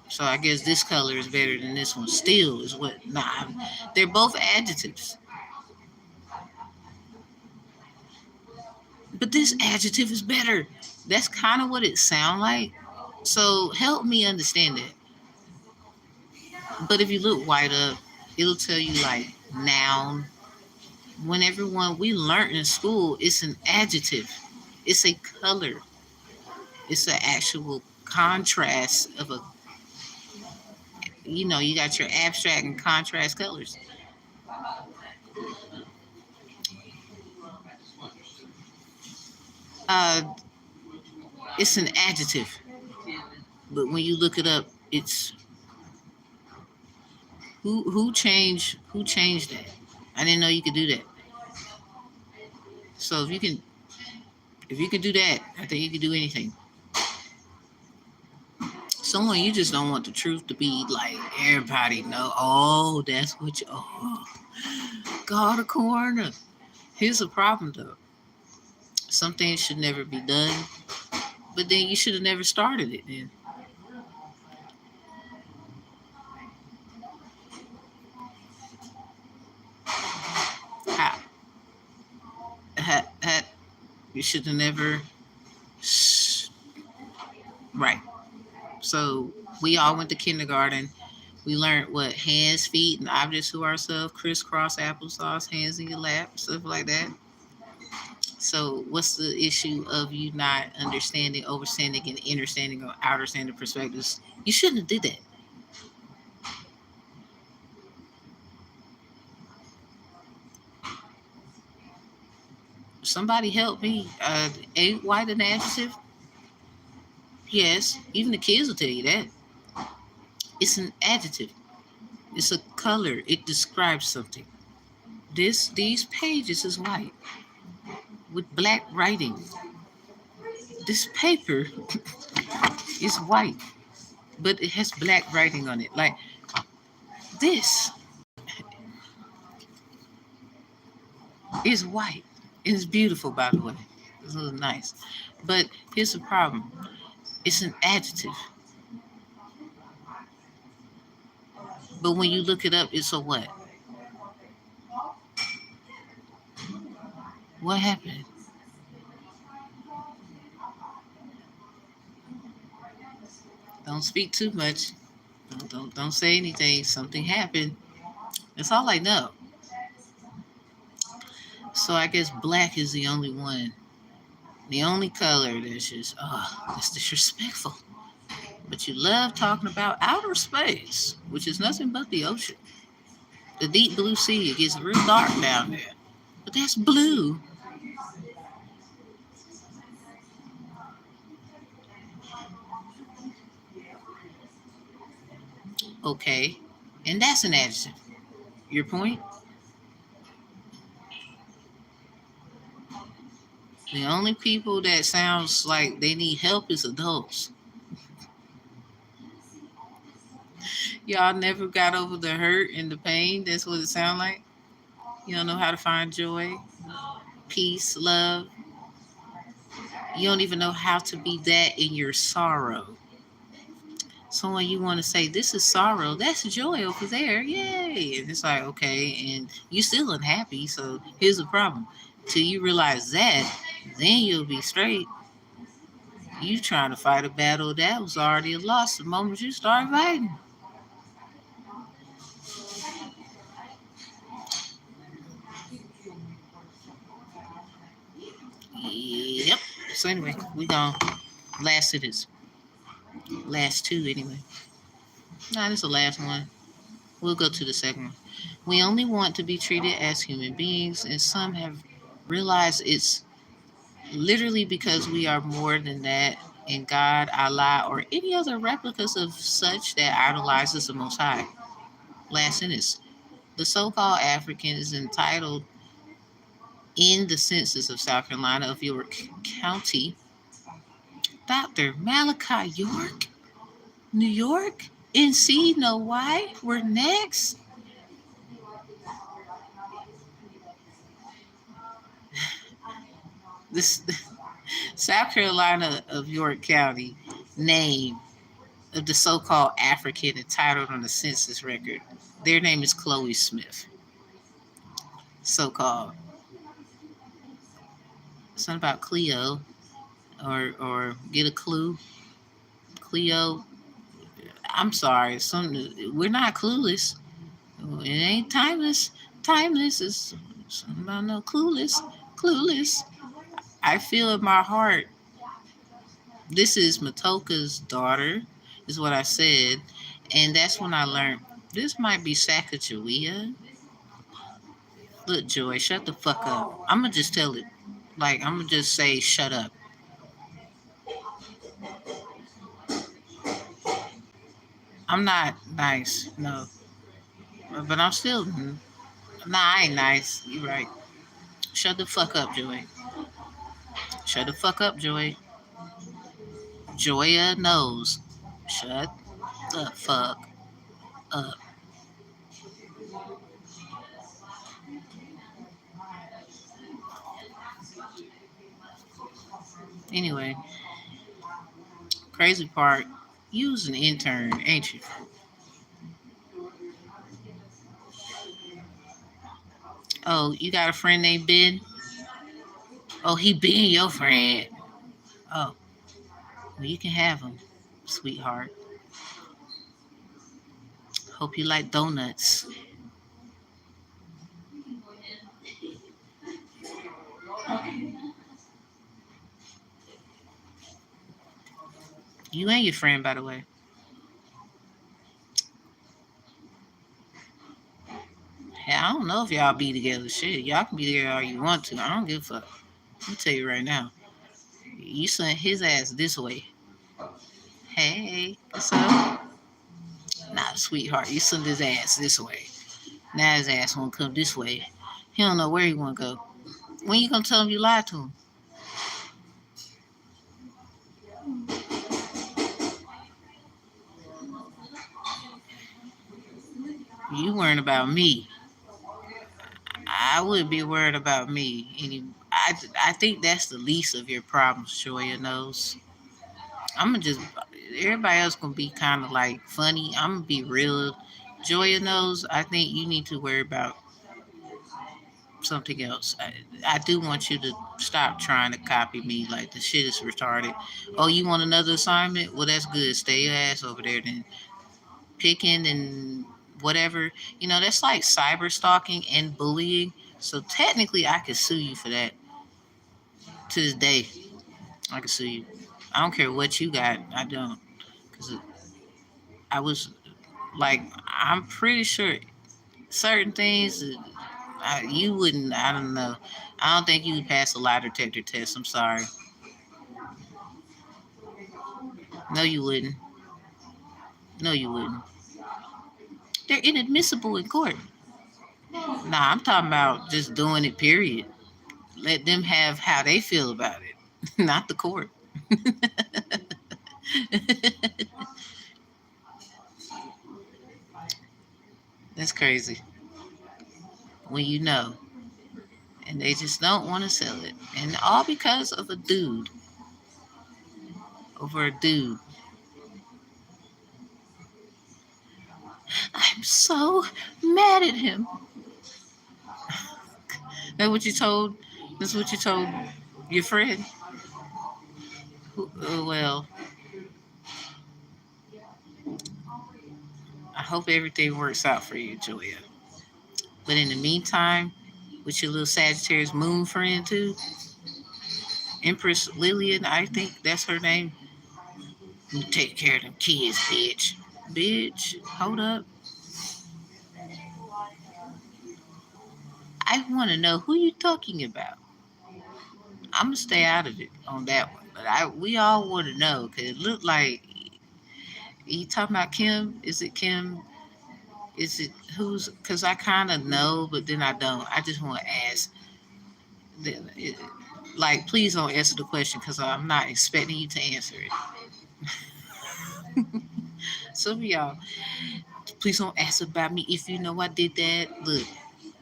So I guess this color is better than this one. Still is what? Nah, they're both adjectives. But this adjective is better. That's kind of what it sounds like. So help me understand it. But if you look white up, it'll tell you like noun. When everyone we learned in school, it's an adjective. It's a color. It's an actual contrast of a. You got your abstract and contrast colors. Uh, it's an adjective. But when you look it up, it's who changed that? I didn't know you could do that. So if you can do that, I think you can do anything. Someone you just don't want the truth to be like everybody know. Oh, that's what you. Oh, God, a corner. Here's the problem though. Some things should never be done, but then you should have never started it. Then how? You should have never. Right. So we all went to kindergarten. We learned what hands, feet, and objects to ourselves, crisscross applesauce, hands in your lap, stuff like that. So what's the issue of you not understanding, overstanding, and understanding or outerstanding perspectives? You shouldn't have did that. Somebody help me. Ain't white an adjective? Yes. Even the kids will tell you that. It's an adjective. It's a color. It describes something. These pages is white with black writing. This paper is white, but it has black writing on it. Like this is white. It's beautiful, by the way. It's a little nice. But here's the problem. It's an adjective. But when you look it up, it's a what? What happened? Don't speak too much. Don't say anything. Something happened. That's all I know. So I guess black is the only one. The only color that's just, that's disrespectful. But you love talking about outer space, which is nothing but the ocean. The deep blue sea, it gets real dark down there. But that's blue. Okay. And that's an adjective. Your point? The only people that sounds like they need help is adults. Y'all never got over the hurt and the pain. That's what it sounds like. You don't know how to find joy, peace, love. You don't even know how to be that in your sorrow. So when you want to say this is sorrow, that's joy over there. Yay. And it's like, okay, and you still unhappy. So here's the problem. Till you realize that, then you'll be straight. You trying to fight a battle that was already a loss the moment you start fighting. Yep. So anyway, we gone. Last it is. Last two anyway. Nah, this is the last one. We'll go to the second one. We only want to be treated as human beings, and some have realized it's literally because we are more than that, and God, Allah, or any other replicas of such that idolizes the Most High. Last sentence. The so-called African is entitled in the census of South Carolina of York County. Dr. Malachi York, New York, NC, know why? We're next. This South Carolina of York County name of the so-called African entitled on the census record. Their name is Chloe Smith. So-called. Something about Cleo or get a clue. Cleo. I'm sorry. We're not clueless. It ain't timeless. Timeless is something about no clueless. Clueless. I feel in my heart. This is Matoka's daughter, is what I said. And that's when I learned this might be Sacagawea. Look, Joy, shut the fuck up. I'm going to just tell it. Like, I'm going to just say, shut up. I'm not nice, no. But I'm still, I ain't nice. You're right. Shut the fuck up, Joy. Shut the fuck up, Joy. Joya knows. Shut the fuck up. Anyway, crazy part, you was an intern, ain't you? Oh, you got a friend named Ben? Oh, he being your friend. Oh, well, you can have him, sweetheart. Hope you like donuts. You and your friend, by the way. Hey, I don't know if y'all be together. Shit, y'all can be there all you want to. I don't give a fuck. Let me tell you right now. You sent his ass this way. Hey, what's up? Nah, sweetheart, you sent his ass this way. Now his ass won't come this way. He don't know where he want to go. When you gonna tell him you lied to him? You worrying about me. I would be worried about me. I think that's the least of your problems, Joya knows. I'm gonna just, everybody else gonna be kind of like funny. I'm gonna be real. Joya knows, I think you need to worry about something else. I do want you to stop trying to copy me. Like, the shit is retarded. Oh, you want another assignment? Well, that's good. Stay your ass over there then. Picking and whatever. That's like cyber stalking and bullying. So technically, I could sue you for that. To this day, I can sue you. I don't care what you got. I don't. Because I was like, I'm pretty sure certain things you wouldn't. I don't know. I don't think you would pass a lie detector test. I'm sorry. No, you wouldn't. No, you wouldn't. They're inadmissible in court. Nah, I'm talking about just doing it, period. Let them have how they feel about it, not the court. That's crazy. When you know, and they just don't want to sell it. And all because of a dude. Over a dude. I'm so mad at him. That's what you told. That's what you told your friend. Well, I hope everything works out for you, Julia. But in the meantime, with your little Sagittarius moon friend too, Empress Lillian, I think that's her name. You take care of them kids, bitch. Bitch, hold up. I want to know who you talking about. I'm gonna stay out of it on that one, but we all want to know because it looked like you talking about Kim. Is it Kim? Is it who's? Because I kind of know, but then I don't. I just want to ask. Like, please don't answer the question because I'm not expecting you to answer it. Some of y'all, please don't ask about me if you know I did that. Look,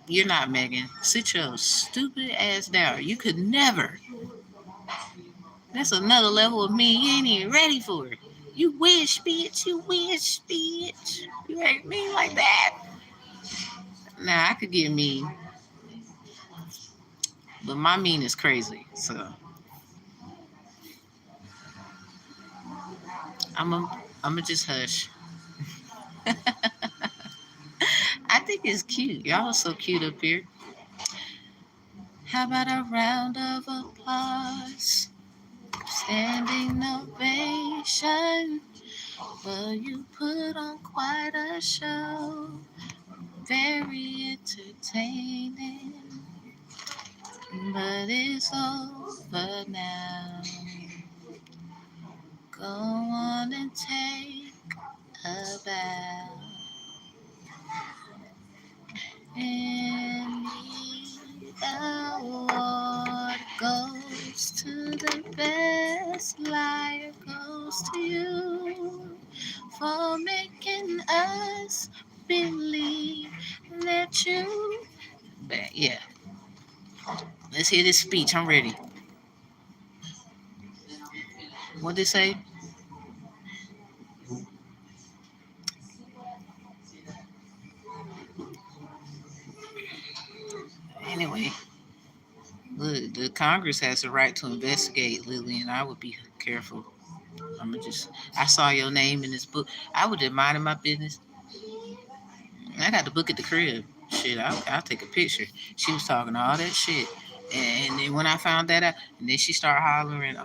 you're not Megan. Sit your stupid ass down. You could never. That's another level of me you ain't even ready for. You wish, bitch. You wish, bitch. You ain't mean like that. Now, I could get mean, but my mean is crazy. So, I'm going to just hush. I think it's cute. Y'all are so cute up here. How about a round of applause? Standing ovation. Well, you put on quite a show. Very entertaining. But it's over now. Go on and take a bow. And the award goes to the best liar, goes to you for making us believe that you. But yeah, let's hear this speech. I'm ready. What they say? Anyway, the Congress has the right to investigate Lily, and I would be careful. I'm gonna just. I saw your name in this book. I would just mind my business. I got the book at the crib. Shit, I'll take a picture. She was talking all that shit, and then when I found that out, and then she started hollering,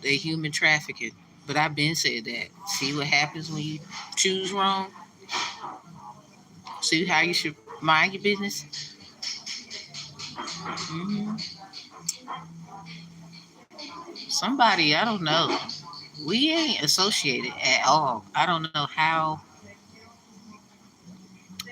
they human trafficking. But I've been said that. See what happens when you choose wrong? See how you should mind your business? hmm Somebody, I don't know. We ain't associated at all. I don't know how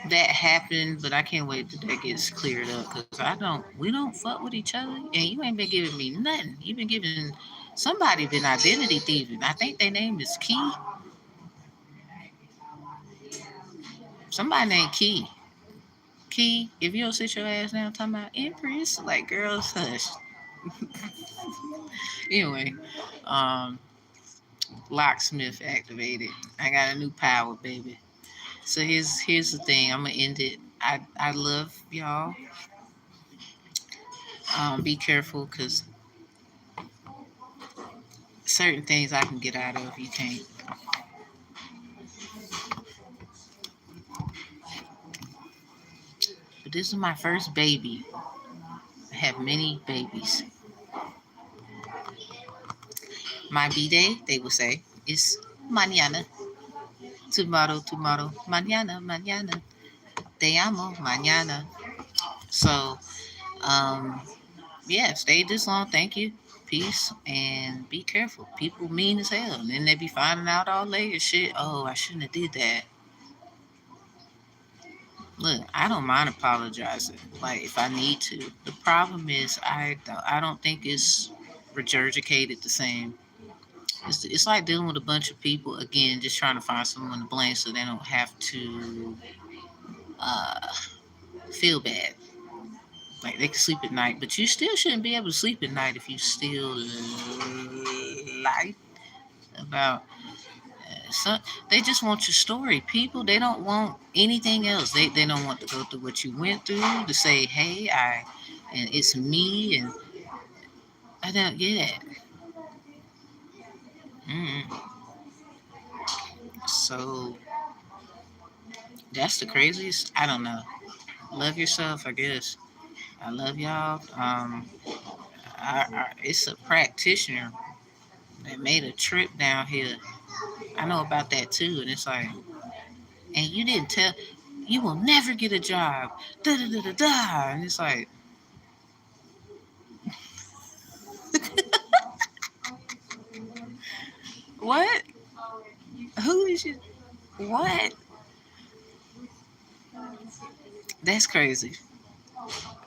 that happened, but I can't wait till that gets cleared up because we don't fuck with each other, and you ain't been giving me nothing. You've been giving somebody been identity thieving. I think their name is Key. Somebody named Key. Key, if you don't sit your ass down talking about Empress, like girls, hush. Anyway, um, locksmith activated. I got a new power, baby. So here's the thing. I'm gonna end it. I love y'all. Be careful, cause certain things I can get out of, you can't. But this is my first baby. I have many babies. My B day, they will say, is mañana. Tomorrow, tomorrow. Mañana, mañana. Te amo, mañana. So, um, yeah, stay this long. Thank you. Peace and be careful. People mean as hell. And then they be finding out all later shit. Oh, I shouldn't have did that. Look, I don't mind apologizing. Like if I need to. The problem is I don't think it's regurgitated the same. It's like dealing with a bunch of people again, just trying to find someone to blame so they don't have to uh, feel bad. Like they can sleep at night, but you still shouldn't be able to sleep at night if you still lie about. So they just want your story. People, they don't want anything else. They don't want to go through what you went through to say, hey, and it's me, and I don't get it. Mm. So that's the craziest. I don't know. Love yourself, I guess. I love y'all. It's a practitioner that made a trip down here. I know about that too, and it's like, and you didn't tell. You will never get a job. Da da da da da. And it's like, what? Who is you? What? That's crazy.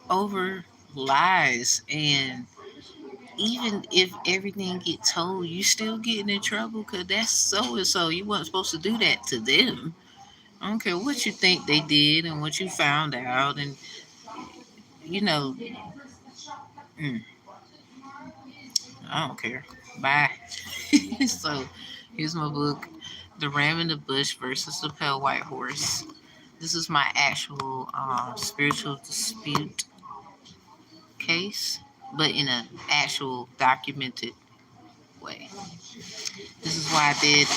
Over lies, and even if everything get told, you still getting in trouble because that's so and so. You weren't supposed to do that to them. I don't care what you think they did and what you found out, and you know, mm, I don't care. Bye. So here's my book, The Ram in the Bush versus the Pale White Horse. This is my actual spiritual dispute case, but in an actual documented way. This is why I did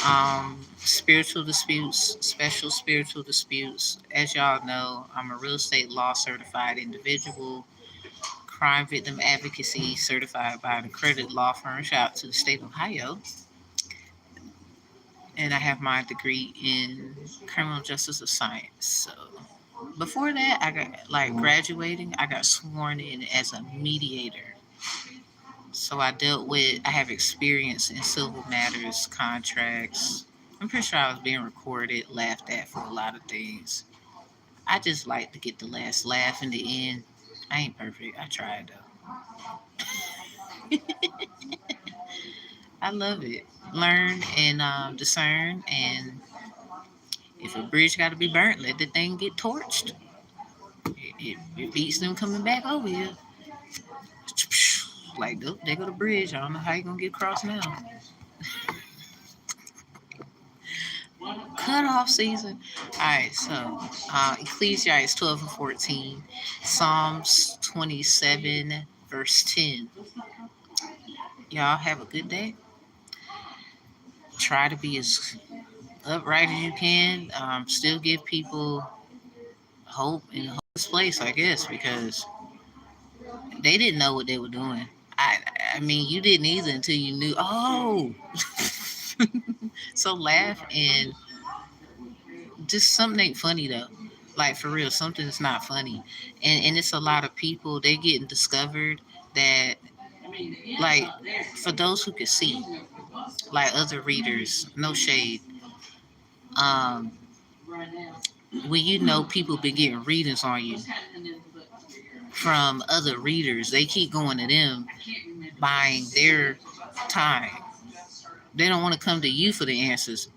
spiritual disputes, special spiritual disputes. As y'all know, I'm a real estate law certified individual, crime victim advocacy certified by an accredited law firm. Shout out to the state of Ohio. And I have my degree in criminal justice of science. So before that, I got like graduating, I got sworn in as a mediator. So I have experience in civil matters, contracts. I'm pretty sure I was being recorded, laughed at for a lot of things. I just like to get the last laugh in the end. I ain't perfect. I tried though. I love it. Learn and discern. And if a bridge got to be burnt, let the thing get torched. It beats them coming back over here. Like, there go the bridge. I don't know how you going to get across now. Cutoff season. All right, so Ecclesiastes 12 and 14, Psalms 27, verse 10. Y'all have a good day. Try to be as upright as you can. Still give people hope in this place, I guess, because they didn't know what they were doing. I mean, you didn't either until you knew. Oh, So laugh and just something ain't funny though. Like for real, something's not funny. And it's a lot of people, they getting discovered that, like, for those who could see, like other readers, no shade. Um, when you know people been getting readings on you from other readers, they keep going to them, buying their time. They don't want to come to you for the answers,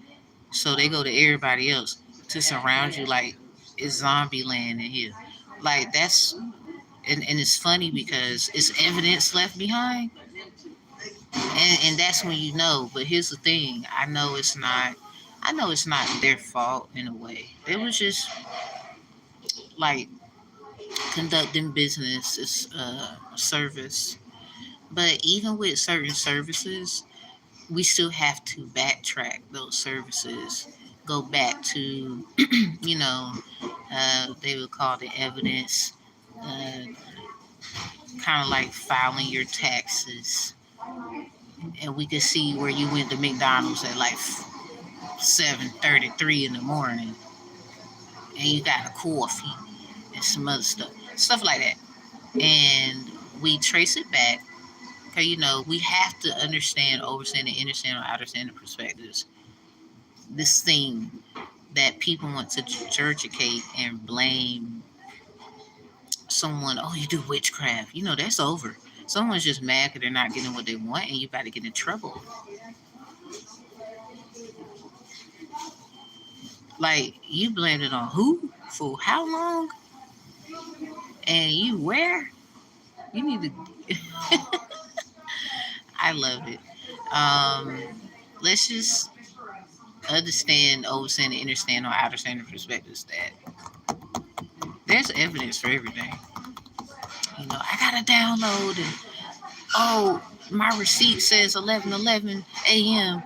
so they go to everybody else to surround you like it's zombie land in here. Like that's and it's funny because it's evidence left behind, and that's when you know. But here's the thing: I know it's not their fault in a way. They was just like conducting business as service. But even with certain services, we still have to backtrack those services. Go back to, you know, they would call the evidence, uh, kind of like filing your taxes. And we could see where you went to McDonald's at like 7:33 in the morning, and you got a coffee and some other stuff like that. And we trace it back. Okay, you know, we have to understand, overstand, and understand or understand the perspectives. This thing that people want to judgicate and blame someone, oh, you do witchcraft. You know, that's over. Someone's just mad because they're not getting what they want, and you about to get in trouble. Like, you blamed it on who? For how long? And you where? You need to. I love it. Let's just understand, overstand, and understand or understand the perspectives that there's evidence for everything. You know, I gotta download and oh, my receipt says 11:11 a.m.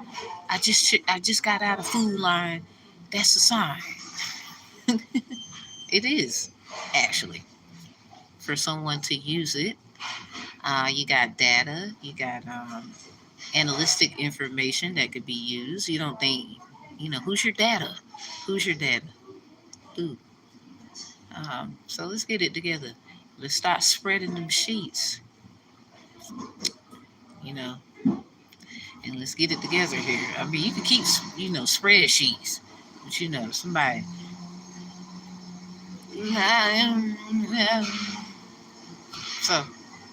I just got out of food line. That's a sign. It is actually for someone to use it. You got data. You got analytic information that could be used. You don't think, you know, who's your data? Who's your data? Ooh. So let's get it together. Let's start spreading them sheets. You know, and let's get it together here. I mean, you can keep, you know, spreadsheets, but you know, somebody. So,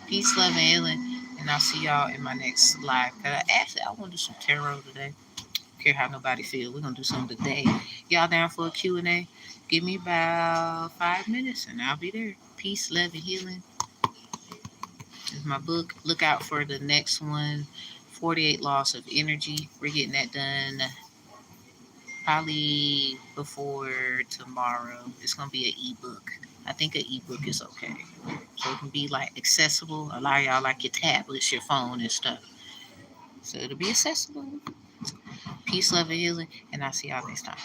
peace, love, and healing, and I'll see y'all in my next live. Actually, I want to do some tarot today. Don't care how nobody feel. We're gonna do something today. Y'all down for a Q&A? Give me about 5 minutes, and I'll be there. Peace, love, and healing is my book. Look out for the next one. 48 Laws of Energy. We're getting that done probably before tomorrow. It's gonna be an ebook. I think an ebook is okay, so it can be like accessible. Allow y'all like your tablets, your phone, and stuff. So it'll be accessible. Peace, love, and healing, and I'll see y'all next time.